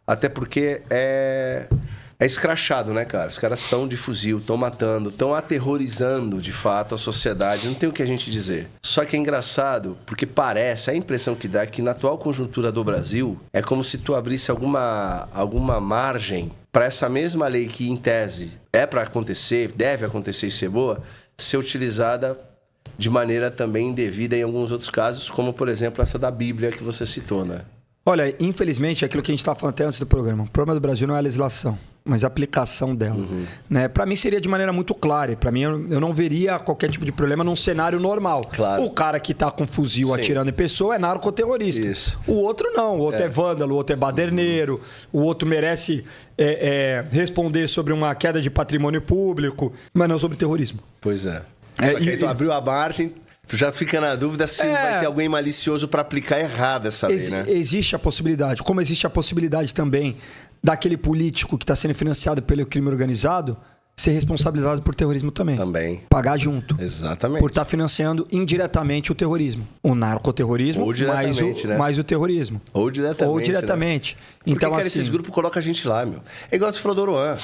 Até porque é é escrachado, né, cara? Os caras estão de fuzil, estão matando, estão aterrorizando, de fato, a sociedade. Não tem o que a gente dizer. Só que é engraçado, porque parece, a impressão que dá é que na atual conjuntura do Brasil, é como se tu abrisse alguma margem para essa mesma lei que, em tese, é para acontecer, deve acontecer e ser boa, ser utilizada de maneira também indevida em alguns outros casos, como, por exemplo, essa da Bíblia que você citou, né? Olha, infelizmente, é aquilo que a gente estava falando até antes do programa. O problema do Brasil não é a legislação, mas a aplicação dela. Né? Para mim, seria de maneira muito clara. Para mim, eu não veria qualquer tipo de problema num cenário normal. Claro. O cara que está com fuzil Sim. atirando em pessoa é narcoterrorista. Isso. O outro não. O outro é vândalo, o outro é baderneiro, o outro merece responder sobre uma queda de patrimônio público, mas não sobre terrorismo. Pois é. Só que aí tu abriu a margem... Tu já fica na dúvida se vai ter alguém malicioso para aplicar errado essa lei, né? Existe a possibilidade. Como existe a possibilidade também daquele político que está sendo financiado pelo crime organizado ser responsabilizado por terrorismo também. Também. Pagar junto. Exatamente. Por estar financiando indiretamente o terrorismo. O narcoterrorismo, Ou diretamente, né? mais o terrorismo. Ou diretamente. Né? Então, Por que, assim, esses grupos colocam a gente lá, meu? É igual você falou do Oruan.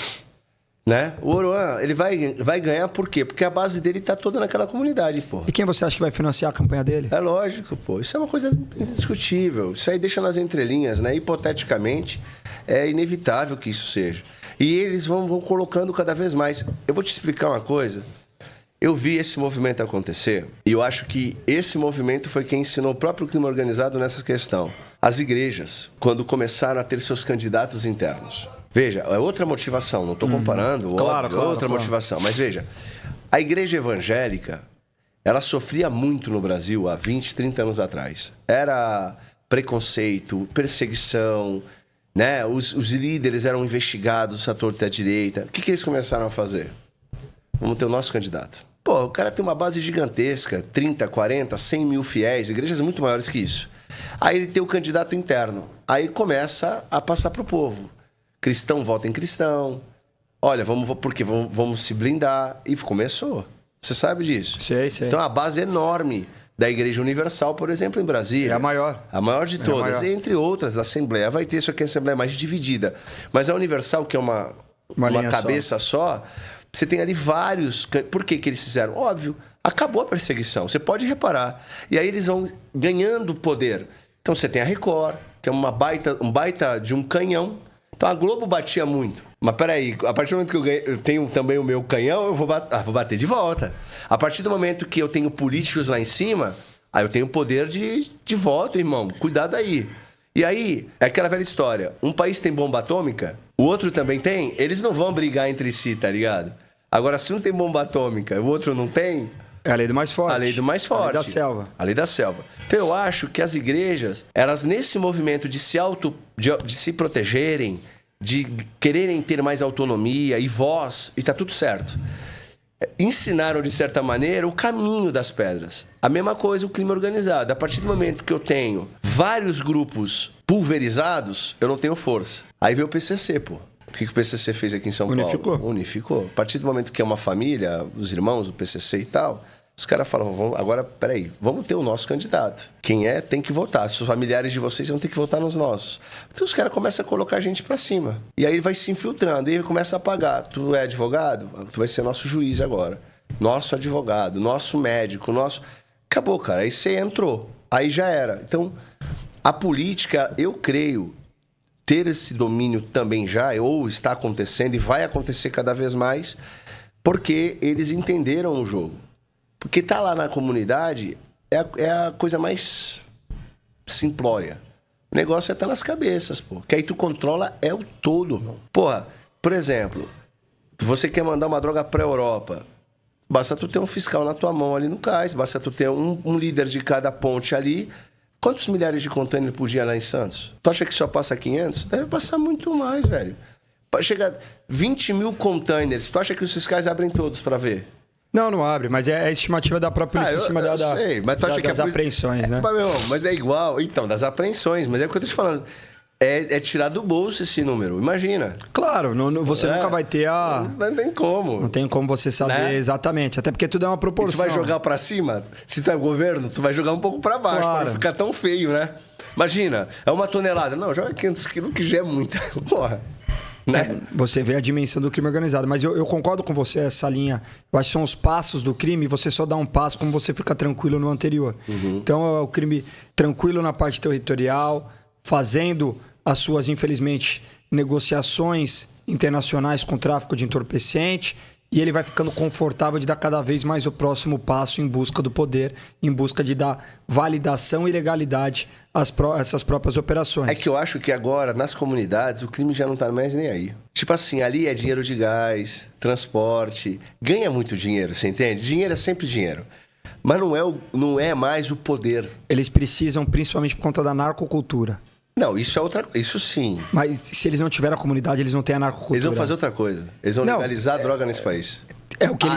Né? O Oruan, ele vai ganhar por quê? Porque a base dele tá toda naquela comunidade, pô. E quem você acha que vai financiar a campanha dele? É lógico, pô. Isso é uma coisa indiscutível. Isso aí deixa nas entrelinhas, né? Hipoteticamente, é inevitável que isso seja. E eles vão colocando cada vez mais. Eu vou te explicar uma coisa. Eu vi esse movimento acontecer e eu acho que esse movimento foi quem ensinou o próprio crime organizado nessa questão. As igrejas, quando começaram a ter seus candidatos internos. Veja, é outra motivação, não estou comparando, óbvio, outra motivação. Mas veja, a igreja evangélica, ela sofria muito no Brasil há 20, 30 anos atrás. Era preconceito, perseguição, né? Os líderes eram investigados à torta e à direita. O que eles começaram a fazer? Vamos ter o nosso candidato. Pô, o cara tem uma base gigantesca, 30, 40, 100 mil fiéis, igrejas muito maiores que isso. Aí ele tem o candidato interno. Aí começa a passar para o povo. Cristão vota em cristão. Olha, vamos se blindar. E começou. Você sabe disso? Sei. Então, a base enorme da Igreja Universal, por exemplo, em Brasília. É a maior. A maior de todas. Entre outras, a Assembleia. Vai ter isso aqui, a Assembleia mais dividida. Mas a Universal, que é uma cabeça só, você tem ali vários... Por que eles fizeram? Óbvio, acabou a perseguição. Você pode reparar. E aí eles vão ganhando poder. Então, você tem a Record, que é um baita de um canhão. Então a Globo batia muito. Mas peraí, a partir do momento que eu tenho também o meu canhão, eu vou bater de volta. A partir do momento que eu tenho políticos lá em cima, aí eu tenho poder de voto, irmão. Cuidado aí. E aí, é aquela velha história. Um país tem bomba atômica, o outro também tem, eles não vão brigar entre si, tá ligado? Agora, se um tem bomba atômica, o outro não tem... É a lei do mais forte. A lei do mais forte. A lei da selva. A lei da selva. Então eu acho que as igrejas, elas nesse movimento de se protegerem, de quererem ter mais autonomia e voz, e tá tudo certo, ensinaram de certa maneira o caminho das pedras. A mesma coisa o crime organizado. A partir do momento que eu tenho vários grupos pulverizados, eu não tenho força. Aí veio o PCC, pô. O que o PCC fez aqui em São Paulo? Unificou. A partir do momento que é uma família, os irmãos do PCC e tal, os caras falam, agora, peraí, vamos ter o nosso candidato. Quem tem que votar. Os familiares de vocês vão ter que votar nos nossos. Então os caras começam a colocar a gente pra cima. E aí vai se infiltrando, e aí começa a pagar. Tu é advogado? Tu vai ser nosso juiz agora. Nosso advogado, nosso médico, nosso... Acabou, cara. Aí você entrou. Aí já era. Então, a política, eu creio... ter esse domínio também já, ou está acontecendo e vai acontecer cada vez mais, porque eles entenderam o jogo. Porque tá lá na comunidade é a coisa mais simplória. O negócio é estar nas cabeças, pô. Que aí tu controla o todo, meu. Porra, por exemplo, você quer mandar uma droga pra Europa, basta tu ter um fiscal na tua mão ali no cais, basta tu ter um líder de cada ponte ali. Quantos milhares de containers por dia lá em Santos? Tu acha que só passa 500? Deve passar muito mais, velho. Chega a 20 mil containers. Tu acha que os fiscais abrem todos pra ver? Não abre, mas é a estimativa da própria polícia em cima das apreensões, né? Mas é igual. Então, das apreensões. Mas é o que eu tô te falando. É tirar do bolso esse número. Imagina. Claro, você nunca vai ter a... Não tem como. Não tem como você saber exatamente. Até porque tudo é uma proporção. E tu vai jogar pra cima? Se tu é governo, tu vai jogar um pouco pra baixo. Claro. Pra não ficar tão feio, né? Imagina, é 1 tonelada. Não, joga 500 quilos que já é muita. Porra. Né? Você vê a dimensão do crime organizado. Mas eu concordo com você, essa linha. Eu acho que são os passos do crime. Você só dá um passo como você fica tranquilo no anterior. Então, é o crime tranquilo na parte territorial, fazendo as suas, infelizmente, negociações internacionais com tráfico de entorpecente. E ele vai ficando confortável de dar cada vez mais o próximo passo em busca do poder, em busca de dar validação e legalidade a essas próprias operações. É que eu acho que agora, nas comunidades, o crime já não tá mais nem aí. Tipo assim, ali é dinheiro de gás, transporte, ganha muito dinheiro, você entende? Dinheiro é sempre dinheiro. Mas não é mais o poder. Eles precisam, principalmente por conta da narcocultura. Não, isso é outra coisa. Isso sim. Mas se eles não tiverem a comunidade, eles não têm a narcocultura. Eles vão fazer outra coisa. Eles vão legalizar a droga nesse país. É o que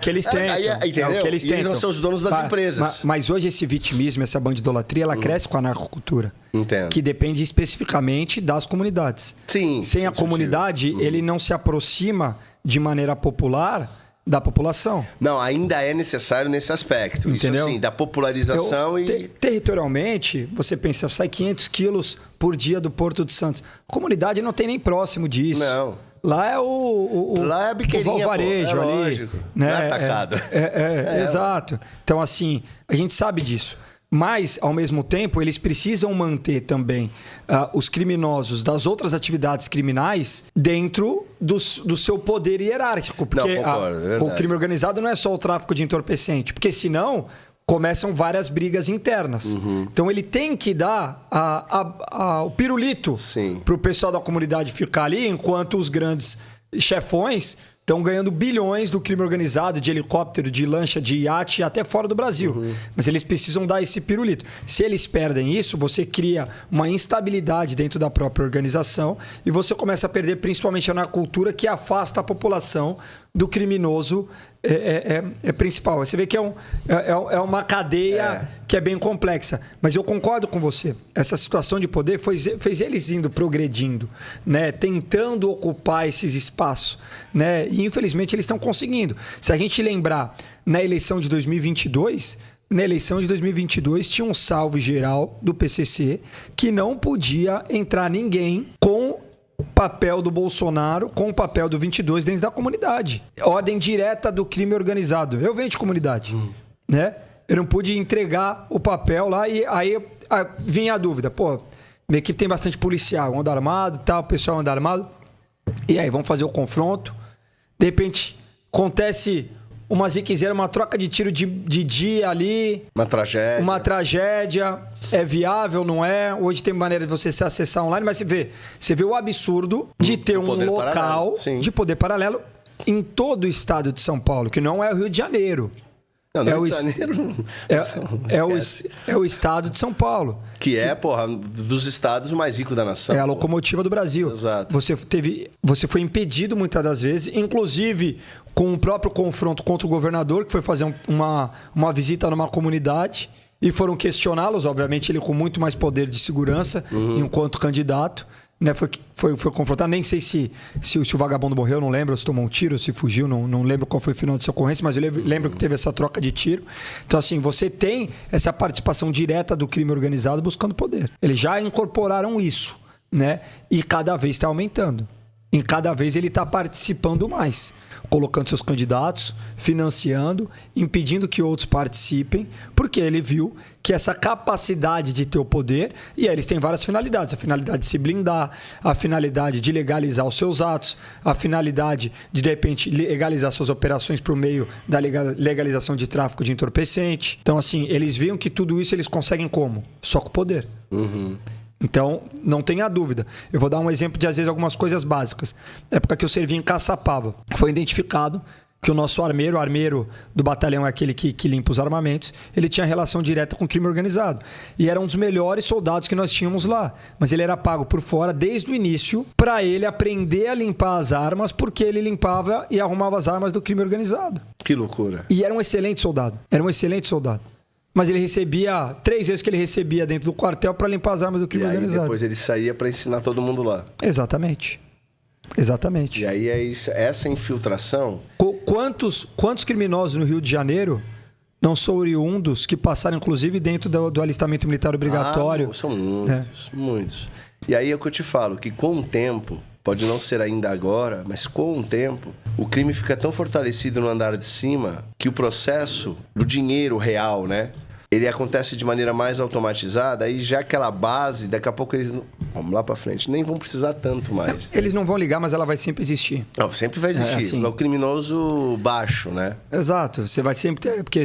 eles tentam. Entendeu? É o que eles tentam. Eles vão ser os donos das empresas. Mas hoje esse vitimismo, essa bandidolatria, ela cresce com a narcocultura. Entendo. Que depende especificamente das comunidades. Sim. Sem a comunidade, ele não se aproxima de maneira popular da população. Não, ainda é necessário nesse aspecto. Entendeu? Isso sim, da popularização Territorialmente, você pensa, sai 500 quilos por dia do Porto de Santos. A comunidade não tem nem próximo disso. Não. Lá é Lá é a biqueirinha, o varejo ali. Lógico. Né? Não é atacado. Exato. Então, assim, a gente sabe disso. Mas, ao mesmo tempo, eles precisam manter também os criminosos das outras atividades criminais dentro do seu poder hierárquico. Porque concordo, o crime organizado não é só o tráfico de entorpecente. Porque, senão, começam várias brigas internas. Então, ele tem que dar o pirulito para o pessoal da comunidade ficar ali, enquanto os grandes chefões estão ganhando bilhões do crime organizado, de helicóptero, de lancha, de iate, até fora do Brasil. Mas eles precisam dar esse pirulito. Se eles perdem isso, você cria uma instabilidade dentro da própria organização e você começa a perder principalmente na cultura que afasta a população do criminoso principal. Você vê que é uma cadeia que é bem complexa. Mas eu concordo com você. Essa situação de poder fez eles indo progredindo, né? Tentando ocupar esses espaços, né? E infelizmente eles estão conseguindo. Se a gente lembrar, na eleição de 2022... Na eleição de 2022 tinha um salve geral do PCC que não podia entrar ninguém com o papel do Bolsonaro, com o papel do 22 dentro da comunidade. Ordem direta do crime organizado. Eu venho de comunidade, né? Eu não pude entregar o papel lá e aí vinha a dúvida. Pô, minha equipe tem bastante policial, anda armado, tal, o pessoal anda armado. E aí, vamos fazer o confronto. De repente, acontece uma ziquezera, uma troca de tiro de dia ali. Uma tragédia. É viável, não é? Hoje tem maneira de você se acessar online, mas você vê o absurdo de ter um local de poder paralelo em todo o estado de São Paulo, que não é o Rio de Janeiro. Não, é o estado de São Paulo. Que é, dos estados mais ricos da nação. É a locomotiva do Brasil. Exato. Você foi impedido muitas das vezes, inclusive com o próprio confronto contra o governador, que foi fazer uma visita numa comunidade e foram questioná-los, obviamente ele com muito mais poder de segurança enquanto candidato. Né, foi confrontado, nem sei se o vagabundo morreu, não lembro, se tomou um tiro, se fugiu, não lembro qual foi o final dessa ocorrência, mas eu lembro que teve essa troca de tiro. Então, assim, você tem essa participação direta do crime organizado buscando poder. Eles já incorporaram isso, né? E cada vez está aumentando. Em cada vez ele está participando mais, colocando seus candidatos, financiando, impedindo que outros participem, porque ele viu que essa capacidade de ter o poder, e aí eles têm várias finalidades, a finalidade de se blindar, a finalidade de legalizar os seus atos, a finalidade de repente, legalizar suas operações por meio da legalização de tráfico de entorpecente. Então, assim, eles viam que tudo isso eles conseguem como? Só com o poder. Então, não tenha dúvida. Eu vou dar um exemplo de, às vezes, algumas coisas básicas. Na época que eu servi em Caçapava, foi identificado que o nosso armeiro, o armeiro do batalhão é aquele que limpa os armamentos, ele tinha relação direta com o crime organizado. E era um dos melhores soldados que nós tínhamos lá. Mas ele era pago por fora desde o início para ele aprender a limpar as armas, porque ele limpava e arrumava as armas do crime organizado. Que loucura. E era um excelente soldado. Mas ele recebia 3 vezes que ele recebia dentro do quartel para limpar as armas do crime organizado. E depois ele saía para ensinar todo mundo lá. Exatamente. E aí é isso, essa infiltração... Quantos criminosos no Rio de Janeiro não são oriundos que passaram, inclusive, dentro do alistamento militar obrigatório? São muitos, muitos. E aí é o que eu te falo, que com o tempo, pode não ser ainda agora, mas com o tempo, o crime fica tão fortalecido no andar de cima que o processo do dinheiro real, né? Ele acontece de maneira mais automatizada, aí já aquela base, daqui a pouco eles, vamos lá pra frente, nem vão precisar tanto mais. Eles não vão ligar, mas ela vai sempre existir. Não, sempre vai existir. assim. É o criminoso baixo, né? Exato, você vai sempre ter, porque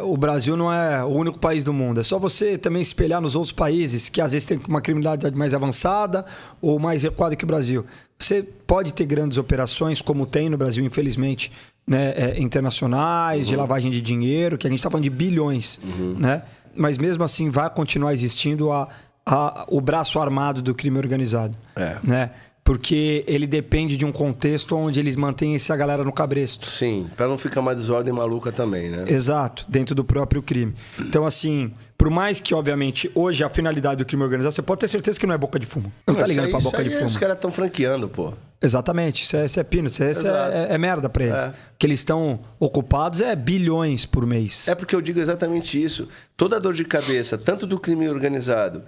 o Brasil não é o único país do mundo. É só você também espelhar nos outros países que às vezes tem uma criminalidade mais avançada ou mais recuada que o Brasil. Você pode ter grandes operações, como tem no Brasil, infelizmente, né, internacionais, de lavagem de dinheiro, que a gente está falando de bilhões, né? Mas mesmo assim vai continuar existindo o braço armado do crime organizado, né? Porque ele depende de um contexto onde eles mantêm essa galera no cabresto. Sim, para não ficar uma desordem maluca também, né? Exato, dentro do próprio crime. Então, assim, por mais que, obviamente, hoje a finalidade do crime organizado, você pode ter certeza que não é boca de fumo. Não tá ligando pra boca de fumo. Os caras estão franqueando, pô. Exatamente, isso é pino, isso é merda pra eles. O que eles estão ocupados é bilhões por mês. É porque eu digo exatamente isso. Toda a dor de cabeça, tanto do crime organizado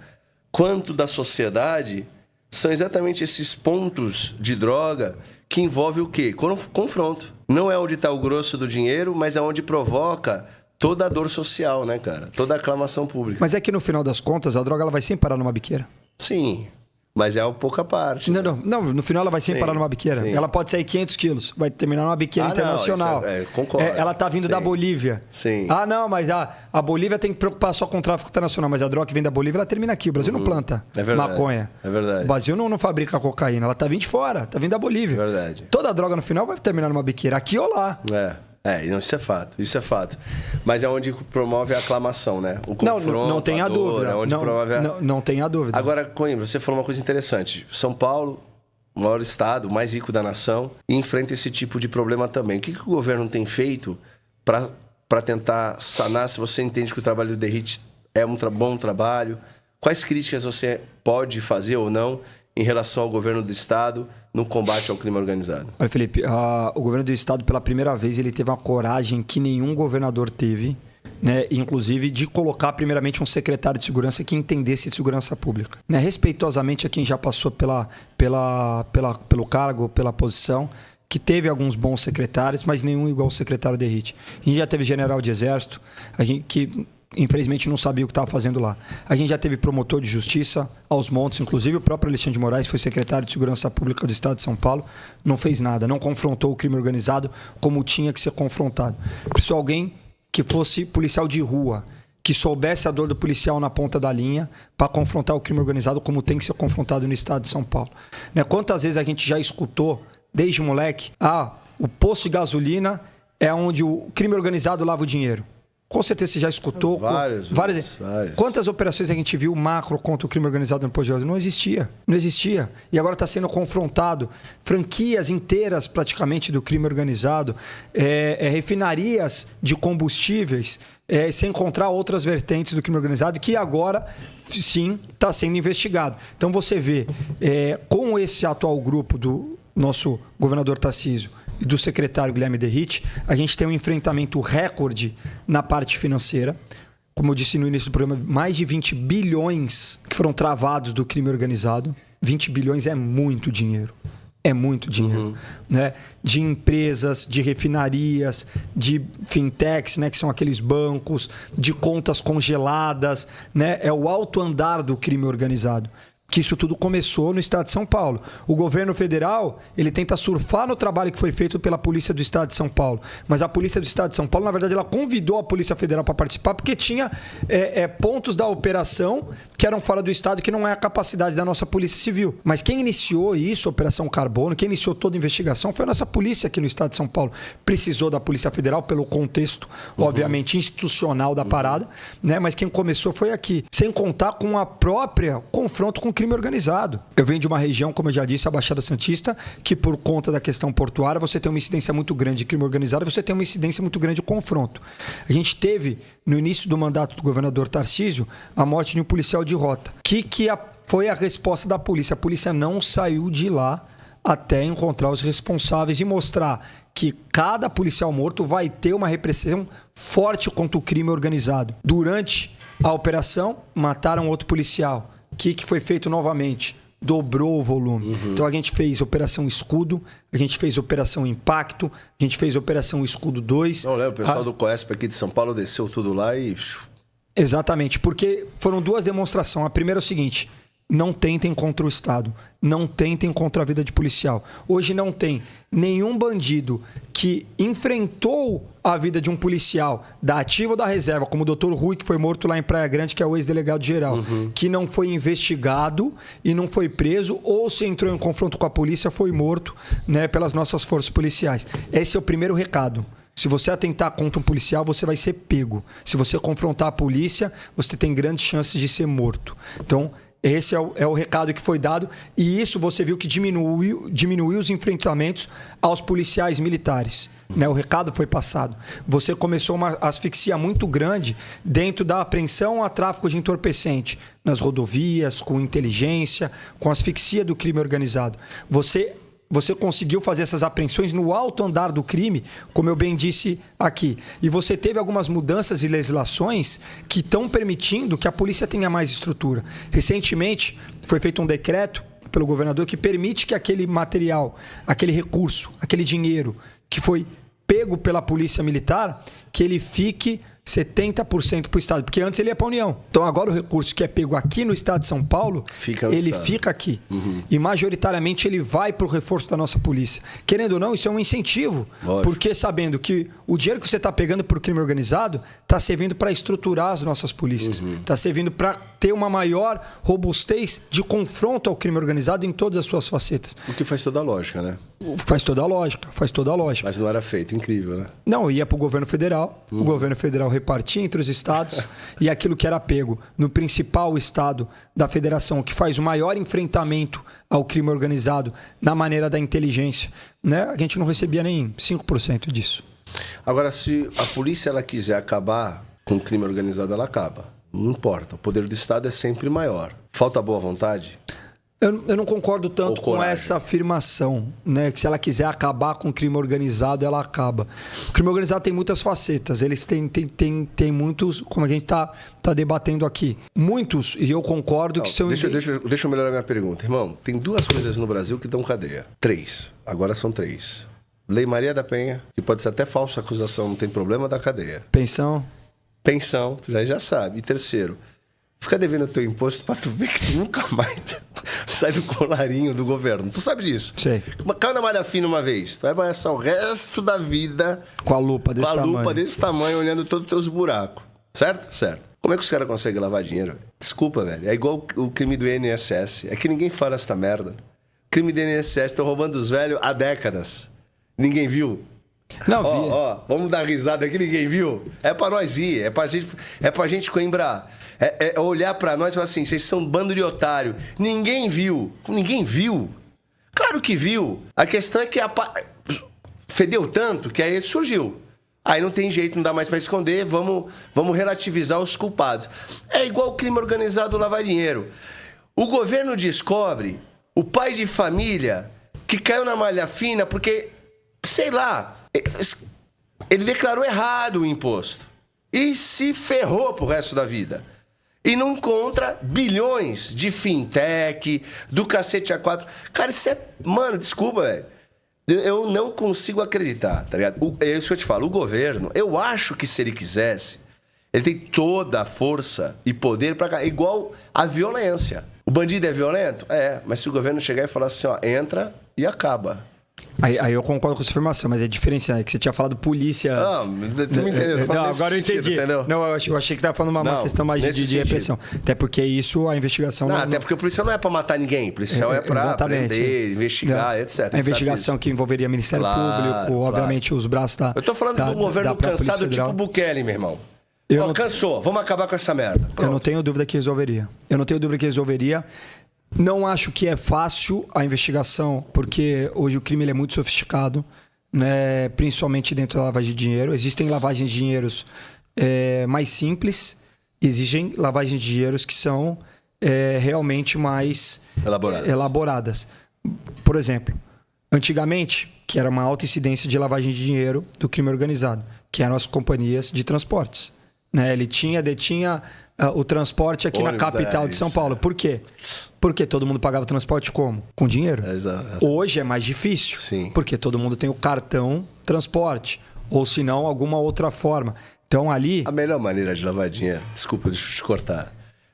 quanto da sociedade, são exatamente esses pontos de droga que envolvem o quê? Confronto. Não é onde está o grosso do dinheiro, mas é onde provoca toda a dor social, né, cara? Toda a aclamação pública. Mas é que no final das contas, a droga ela vai sempre parar numa biqueira. Sim, mas é a pouca parte. Não, né? não, no final ela vai sempre parar numa biqueira. Sim. Ela pode sair 500 quilos, vai terminar numa biqueira internacional. Não, concordo. Ela tá vindo da Bolívia. Sim. Ah, não, mas a Bolívia tem que preocupar só com o tráfico internacional, mas a droga que vem da Bolívia, ela termina aqui. O Brasil não planta maconha. É verdade. O Brasil não fabrica cocaína, ela tá vindo de fora, tá vindo da Bolívia. É verdade. Toda droga no final vai terminar numa biqueira, aqui ou lá. Isso é fato, isso é fato. Mas é onde promove a aclamação, né? O confronto, não tenha dúvida. É onde promove não tenha dúvida. Agora, Coimbra, você falou uma coisa interessante. São Paulo, o maior estado, o mais rico da nação, enfrenta esse tipo de problema também. O que o governo tem feito para tentar sanar, se você entende que o trabalho do DERIT é um bom trabalho? Quais críticas você pode fazer ou não em relação ao governo do estado no combate ao crime organizado? Olha, Felipe, o governo do estado, pela primeira vez, ele teve uma coragem que nenhum governador teve, né? Inclusive de colocar primeiramente um secretário de segurança que entendesse de segurança pública, né? Respeitosamente a quem já passou pelo cargo, pela posição, que teve alguns bons secretários, mas nenhum igual o secretário DERIT. A gente já teve general de exército, que infelizmente não sabia o que estava fazendo lá. A gente já teve promotor de justiça aos montes, inclusive o próprio Alexandre de Moraes foi secretário de Segurança Pública do Estado de São Paulo, não fez nada, não confrontou o crime organizado como tinha que ser confrontado. Precisou alguém que fosse policial de rua, que soubesse a dor do policial na ponta da linha para confrontar o crime organizado como tem que ser confrontado no Estado de São Paulo. Né? Quantas vezes a gente já escutou, desde moleque, o posto de gasolina é onde o crime organizado lava o dinheiro. Com certeza você já escutou. Várias. Quantas operações a gente viu macro contra o crime organizado no posto de gasolina? Não existia. E agora está sendo confrontado. Franquias inteiras praticamente do crime organizado, refinarias de combustíveis, sem encontrar outras vertentes do crime organizado que agora, sim, está sendo investigado. Então você vê, com esse atual grupo do nosso governador Tarcísio e do secretário Guilherme DERIT, a gente tem um enfrentamento recorde na parte financeira. Como eu disse no início do programa, mais de 20 bilhões que foram travados do crime organizado. 20 bilhões é muito dinheiro. É muito dinheiro. Né? De empresas, de refinarias, de fintechs, né? Que são aqueles bancos, de contas congeladas. Né? É o alto andar do crime organizado. Que isso tudo começou no estado de São Paulo. O governo federal, ele tenta surfar no trabalho que foi feito pela Polícia do Estado de São Paulo. Mas a Polícia do Estado de São Paulo, na verdade, ela convidou a Polícia Federal para participar porque tinha pontos da operação que eram fora do estado, que não é a capacidade da nossa Polícia Civil. Mas quem iniciou isso, a Operação Carbono, quem iniciou toda a investigação foi a nossa polícia aqui no estado de São Paulo. Precisou da Polícia Federal pelo contexto, obviamente, institucional da parada, né? Mas quem começou foi aqui. Sem contar com a própria confronto com o crime organizado. Eu venho de uma região, como eu já disse, a Baixada Santista, que por conta da questão portuária, você tem uma incidência muito grande de crime organizado e você tem uma incidência muito grande de confronto. A gente teve, no início do mandato do governador Tarcísio, a morte de um policial de rota. Foi a resposta da polícia? A polícia não saiu de lá até encontrar os responsáveis e mostrar que cada policial morto vai ter uma repressão forte contra o crime organizado. Durante a operação, mataram outro policial. O que foi feito novamente? dobrou o volume. Então a gente fez Operação Escudo, a gente fez Operação Impacto, a gente fez Operação Escudo 2. Não, o pessoal do COESP aqui de São Paulo desceu tudo lá e... Exatamente, porque foram duas demonstrações. A primeira é o seguinte: não tentem contra o Estado, não tentem contra a vida de policial. Hoje não tem nenhum bandido que enfrentou a vida de um policial da ativa ou da reserva, como o Dr. Rui, que foi morto lá em Praia Grande, que é o ex-delegado-geral, que não foi investigado e não foi preso, ou se entrou em confronto com a polícia, foi morto, né, pelas nossas forças policiais. Esse é o primeiro recado. Se você atentar contra um policial, você vai ser pego. Se você confrontar a polícia, você tem grandes chances de ser morto. Então, esse é o recado que foi dado. E isso você viu que diminuiu os enfrentamentos aos policiais militares. Né? O recado foi passado. Você começou uma asfixia muito grande dentro da apreensão a tráfico de entorpecente, nas rodovias, com inteligência, com asfixia do crime organizado. Você conseguiu fazer essas apreensões no alto andar do crime, como eu bem disse aqui. E você teve algumas mudanças e legislações que estão permitindo que a polícia tenha mais estrutura. Recentemente, foi feito um decreto pelo governador que permite que aquele material, aquele recurso, aquele dinheiro que foi pego pela polícia militar, que ele fique 70% para o Estado, porque antes ele ia para a União. Então agora o recurso que é pego aqui no Estado de São Paulo, ele fica aqui. E majoritariamente ele vai para o reforço da nossa polícia. Querendo ou não, isso é um incentivo, porque sabendo que o dinheiro que você está pegando por crime organizado está servindo para estruturar as nossas polícias, está servindo para ter uma maior robustez de confronto ao crime organizado em todas as suas facetas. O que faz toda a lógica, né? Faz toda a lógica. Mas não era feito, incrível, né? Não, ia para o governo federal, o governo federal repartia entre os estados e aquilo que era pego no principal estado da federação, que faz o maior enfrentamento ao crime organizado na maneira da inteligência, né? A gente não recebia nem 5% disso. Agora, se a polícia ela quiser acabar com o crime organizado, ela acaba. Não importa, o poder do Estado é sempre maior. Falta boa vontade? Eu não concordo tanto com essa afirmação, né? Que se ela quiser acabar com o crime organizado, ela acaba. O crime organizado tem muitas facetas. Eles têm muitos, como a gente está debatendo aqui. Muitos, e eu concordo que são... Deixa eu melhorar minha pergunta. Irmão, tem duas coisas no Brasil que dão cadeia. 3. Agora são 3. Lei Maria da Penha, que pode ser até falsa acusação, não tem problema, da cadeia. Pensão, tu já sabe. E 3º, fica devendo teu imposto pra tu ver que tu nunca mais sai do colarinho do governo. Tu sabe disso? Sei. Caiu na malha fina uma vez, tu vai passar o resto da vida com a lupa desse tamanho, olhando todos os teus buracos. Certo? Certo. Como é que os caras conseguem lavar dinheiro? Desculpa, velho. É igual o crime do INSS. É que ninguém fala essa merda. O crime do INSS, estão roubando os velhos há décadas. Ninguém viu? Não, vamos dar risada aqui, ninguém viu? É pra nós ir, é pra gente coimbrar. É olhar pra nós e falar assim, vocês são um bando de otário. Ninguém viu. Ninguém viu. Claro que viu. A questão é que fedeu tanto que aí surgiu. Aí não tem jeito, não dá mais pra esconder, vamos relativizar os culpados. É igual o crime organizado lavar dinheiro. O governo descobre o pai de família que caiu na malha fina porque, sei lá, ele declarou errado o imposto e se ferrou pro resto da vida. E não encontra bilhões de fintech, do cacete A4. Cara, isso é... Mano, desculpa, velho. Eu não consigo acreditar, tá ligado? É isso que eu te falo. O governo, eu acho que se ele quisesse, ele tem toda a força e poder pra... Igual a violência. O bandido é violento? É, mas se o governo chegar e falar assim, ó, entra e acaba. Aí eu concordo com essa afirmação, mas é diferenciado. É que você tinha falado polícia... Não, tu me entendeu. Não, agora eu entendi. Entendeu? Não, eu achei que você estava falando uma questão mais de repressão. Até porque isso, a investigação... Não, até porque o policial não é para matar ninguém. O policial é para prender, investigar, etc. A investigação que envolveria Ministério Público, obviamente os braços da... Eu tô falando de um governo cansado tipo Bukele, meu irmão. Cansou, vamos acabar com essa merda. Eu não tenho dúvida que resolveria. Não acho que é fácil a investigação, porque hoje o crime ele é muito sofisticado, né? Principalmente dentro da lavagem de dinheiro. Existem lavagens de dinheiros mais simples, existem lavagens de dinheiros que são realmente mais elaboradas. Por exemplo, antigamente, que era uma alta incidência de lavagem de dinheiro do crime organizado, que eram as companhias de transportes. Né? Ele detinha o transporte aqui na capital de São Paulo. Por quê? Porque todo mundo pagava o transporte como? Com dinheiro. Exato. Hoje é mais difícil. Sim. Porque todo mundo tem o cartão transporte. Ou se não, alguma outra forma. Então ali... A melhor maneira de lavar dinheiro... Desculpa, deixa eu te cortar.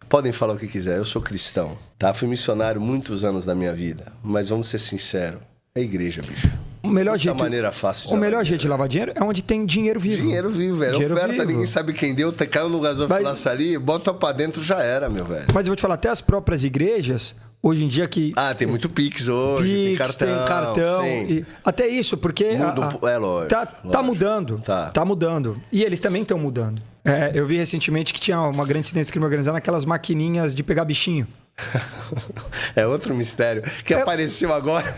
Podem falar o que quiser. Eu sou cristão. Tá? Fui missionário muitos anos da minha vida. Mas vamos ser sinceros. É igreja, bicho. O melhor jeito, maneira fácil de melhor jeito de lavar dinheiro é onde tem dinheiro vivo. Dinheiro vivo, velho. Dinheiro Oferta, vivo. ninguém sabe quem deu. Caiu no gasofilaço ali, bota pra dentro, já era, meu velho. Mas eu vou te falar, até as próprias igrejas, hoje em dia que... Tem muito Pix hoje, tem cartão. E até isso, porque... É lógico. Tá mudando. Tá. Tá mudando. E eles também estão mudando. Eu vi recentemente que tinha uma grande incidência de crime organizado naquelas maquininhas de pegar bichinho. É outro mistério que apareceu agora.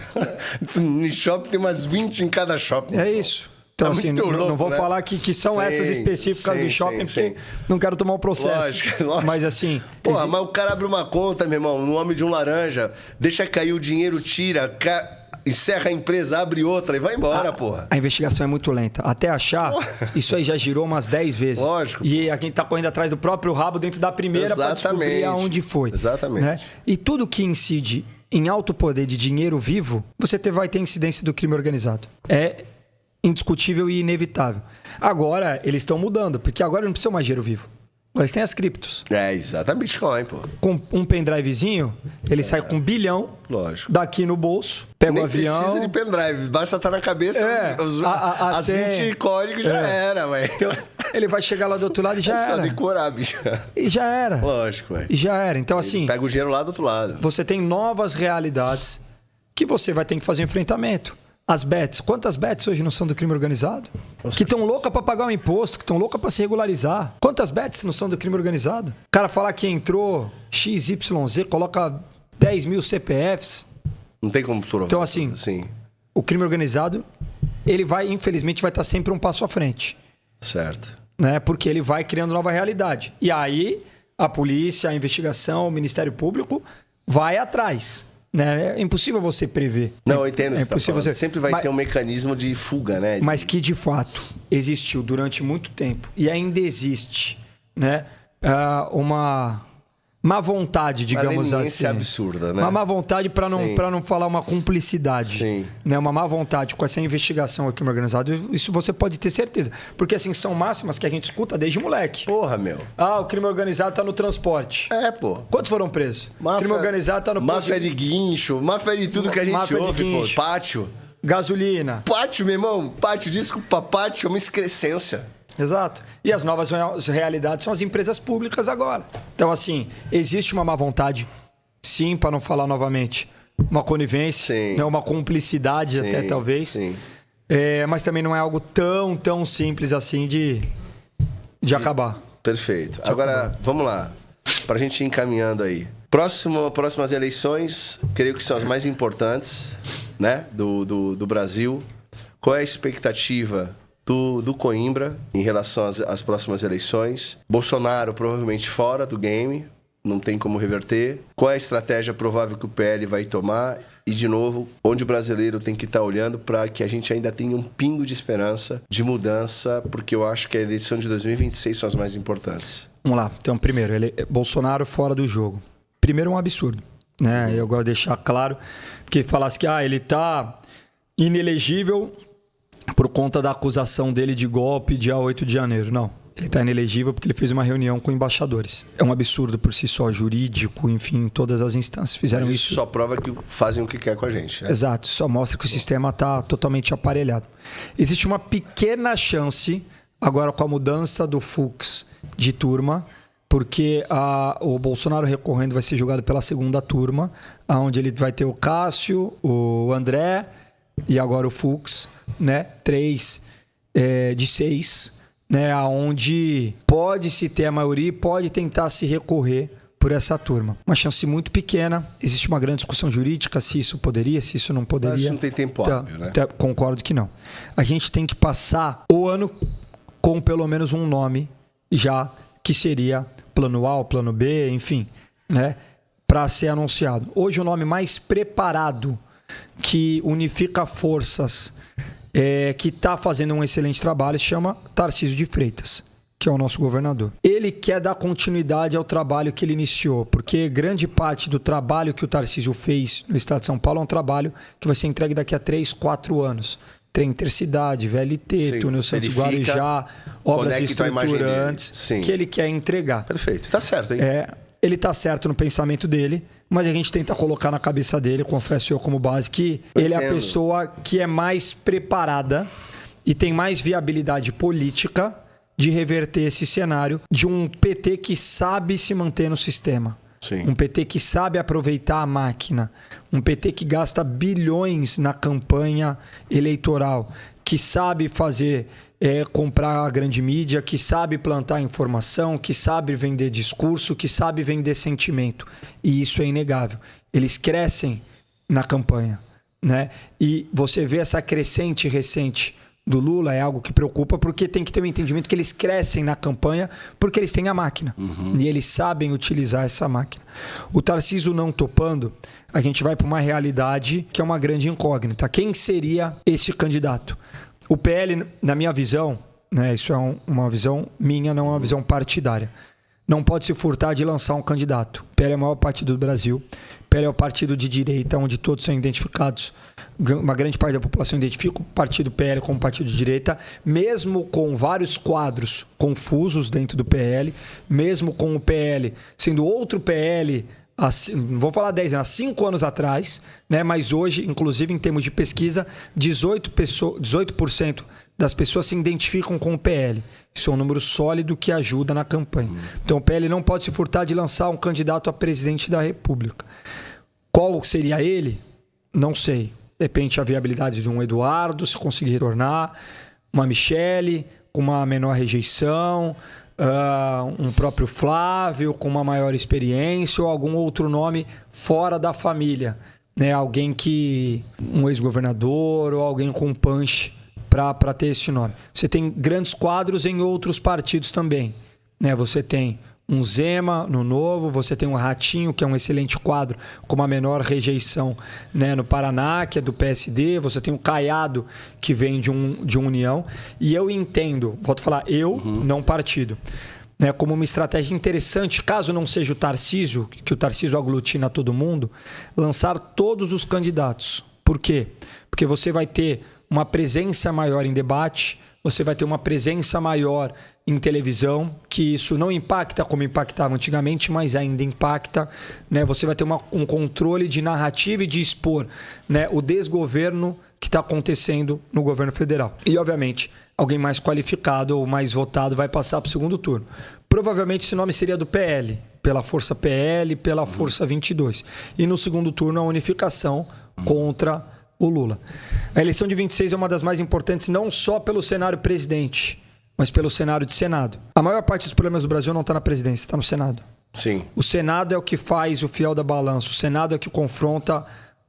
No shopping tem umas 20 em cada shopping. É isso. Então, assim, louco, não vou né? falar que são essas específicas do shopping, porque não quero tomar um processo. Lógico. Mas assim... Porra, mas o cara abre uma conta, meu irmão, no nome de um laranja, deixa cair o dinheiro, tira, encerra a empresa, abre outra e vai embora, porra. A investigação é muito lenta. Até achar, isso aí já girou umas 10 vezes. Lógico. E a gente tá correndo atrás do próprio rabo dentro da primeira para descobrir aonde foi. Exatamente. Né? E tudo que incide em alto poder de dinheiro vivo, você vai ter incidência do crime organizado. É indiscutível e inevitável. Agora, eles estão mudando, porque agora não precisa mais dinheiro vivo. Agora eles têm as criptos. Exatamente, Bitcoin, pô. Com um pendrivezinho, ele sai com 1 bilhão. Lógico. Daqui no bolso, pega o avião. Não precisa de pendrive, basta estar na cabeça as 20 códigos, já era, velho. Então, ele vai chegar lá do outro lado e já era. É só decorar, bicho. E já era. Lógico, velho. E já era. Então, assim... Pega o dinheiro lá do outro lado. Você tem novas realidades que você vai ter que fazer um enfrentamento. As bets. Quantas bets hoje não são do crime organizado? Que estão loucas para pagar um imposto, que estão loucas para se regularizar. Quantas bets não são do crime organizado? O cara falar que entrou XYZ, coloca 10 mil CPFs. Não tem como provar. Então, assim, o crime organizado, ele vai, infelizmente, vai estar sempre um passo à frente. Certo. Né? Porque ele vai criando nova realidade. E aí, a polícia, a investigação, o Ministério Público vai atrás. Né? É impossível você prever. Não, eu entendo o que você tá falando. Você... Sempre vai ter um mecanismo de fuga, né? Mas que, de fato, existiu durante muito tempo e ainda existe, né? Uma má vontade, digamos assim. Absurda, né? Uma má vontade para não falar uma cumplicidade. Sim. Né? Uma má vontade com essa investigação aqui no organizado. Isso você pode ter certeza. Porque, assim, são máximas que a gente escuta desde moleque. Porra, meu. O crime organizado tá no transporte. Pô. Quantos foram presos? Crime organizado tá no... Máfia de guincho, máfia de tudo que a gente ouve, pô. Pátio. Gasolina. Pátio, meu irmão. Pátio, desculpa, pátio é uma excrescência. Exato. E as novas realidades são as empresas públicas agora. Então, assim, existe uma má vontade, sim, para não falar novamente, uma conivência, né, uma cumplicidade até, talvez. Sim. Mas também não é algo tão simples assim de acabar. Perfeito. Agora, vamos lá. Para a gente ir encaminhando aí. Próximas eleições, creio que são as mais importantes, né, do Brasil. Qual é a expectativa do Coimbra em relação às próximas eleições? Bolsonaro provavelmente fora do game, não tem como reverter. Qual é a estratégia provável que o PL vai tomar? E, de novo, onde o brasileiro tem que estar olhando para que a gente ainda tenha um pingo de esperança, de mudança, porque eu acho que a eleição de 2026 são as mais importantes. Vamos lá. Então, primeiro, Bolsonaro fora do jogo. Primeiro, um absurdo, né? Eu gosto de deixar claro, porque falasse que ele está inelegível por conta da acusação dele de golpe dia 8 de janeiro. Não. Ele está inelegível porque ele fez uma reunião com embaixadores. É um absurdo por si só, jurídico, enfim, todas as instâncias fizeram isso. Só prova que fazem o que quer com a gente. Né? Exato, só mostra que o sistema está totalmente aparelhado. Existe uma pequena chance, agora com a mudança do Fux de turma, porque o Bolsonaro recorrendo vai ser julgado pela segunda turma, onde ele vai ter o Cássio, o André e agora o Fux, né? 3 de 6, né? Onde pode-se ter a maioria e pode tentar se recorrer por essa turma. Uma chance muito pequena. Existe uma grande discussão jurídica se isso poderia, se isso não poderia. Acho que não tem tempo hábil, né? Concordo que não. A gente tem que passar o ano com pelo menos um nome já, que seria plano A, plano B, enfim, né? Para ser anunciado. Hoje o nome mais preparado, que unifica forças, que está fazendo um excelente trabalho, se chama Tarcísio de Freitas, que é o nosso governador. Ele quer dar continuidade ao trabalho que ele iniciou, porque grande parte do trabalho que o Tarcísio fez no estado de São Paulo é um trabalho que vai ser entregue daqui a 3, 4 anos. Trem Intercidade, VLT, Túnel Santos Guarujá, obras estruturantes que ele quer entregar. Perfeito, tá certo, hein? Ele tá certo no pensamento dele, mas a gente tenta colocar na cabeça dele, confesso eu como base, que ele é a pessoa que é mais preparada e tem mais viabilidade política de reverter esse cenário de um PT que sabe se manter no sistema. Sim. Um PT que sabe aproveitar a máquina. Um PT que gasta bilhões na campanha eleitoral. Que sabe fazer, comprar a grande mídia, que sabe plantar informação, que sabe vender discurso, que sabe vender sentimento. E isso é inegável. Eles crescem na campanha, né? E você vê essa crescente recente do Lula é algo que preocupa, porque tem que ter um entendimento que eles crescem na campanha porque eles têm a máquina. E eles sabem utilizar essa máquina. O Tarcísio não topando, a gente vai para uma realidade que é uma grande incógnita. Quem seria esse candidato? O PL, na minha visão, né, isso é uma visão minha, não é uma visão partidária, não pode se furtar de lançar um candidato. O PL é o maior partido do Brasil. O PL é o partido de direita, onde todos são identificados. Uma grande parte da população identifica o partido PL como partido de direita, mesmo com vários quadros confusos dentro do PL, mesmo com o PL sendo outro PL, não vou falar 10 anos, 5 anos atrás, né? Mas hoje, inclusive em termos de pesquisa, 18% das pessoas se identificam com o PL. Isso é um número sólido que ajuda na campanha. Então o PL não pode se furtar de lançar um candidato a presidente da República. Qual seria ele? Não sei. De repente a viabilidade de um Eduardo, se conseguir retornar, uma Michele com uma menor rejeição, um próprio Flávio com uma maior experiência ou algum outro nome fora da família, né? Alguém que... um ex-governador ou alguém com punch para ter esse nome. Você tem grandes quadros em outros partidos também, né? Você tem um Zema no Novo, você tem um Ratinho, que é um excelente quadro, com uma menor rejeição, né, no Paraná, que é do PSD, você tem o Caiado, que vem de União, e eu entendo, volto a falar, não partido, né, como uma estratégia interessante, caso não seja o Tarcísio, que o Tarcísio aglutina todo mundo, lançar todos os candidatos. Por quê? Porque você vai ter uma presença maior em debate, você vai ter uma presença maior em televisão, que isso não impacta como impactava antigamente, mas ainda impacta, né? Você vai ter um controle de narrativa e de expor, né, o desgoverno que está acontecendo no governo federal. E, obviamente, alguém mais qualificado ou mais votado vai passar para o segundo turno. Provavelmente esse nome seria do PL, pela Força PL, pela Força 22. E no segundo turno, a unificação contra o Lula. A eleição de 26 é uma das mais importantes, não só pelo cenário presidente, mas pelo cenário de Senado. A maior parte dos problemas do Brasil não está na presidência, está no Senado. Sim. O Senado é o que faz o fiel da balança, o Senado é o que confronta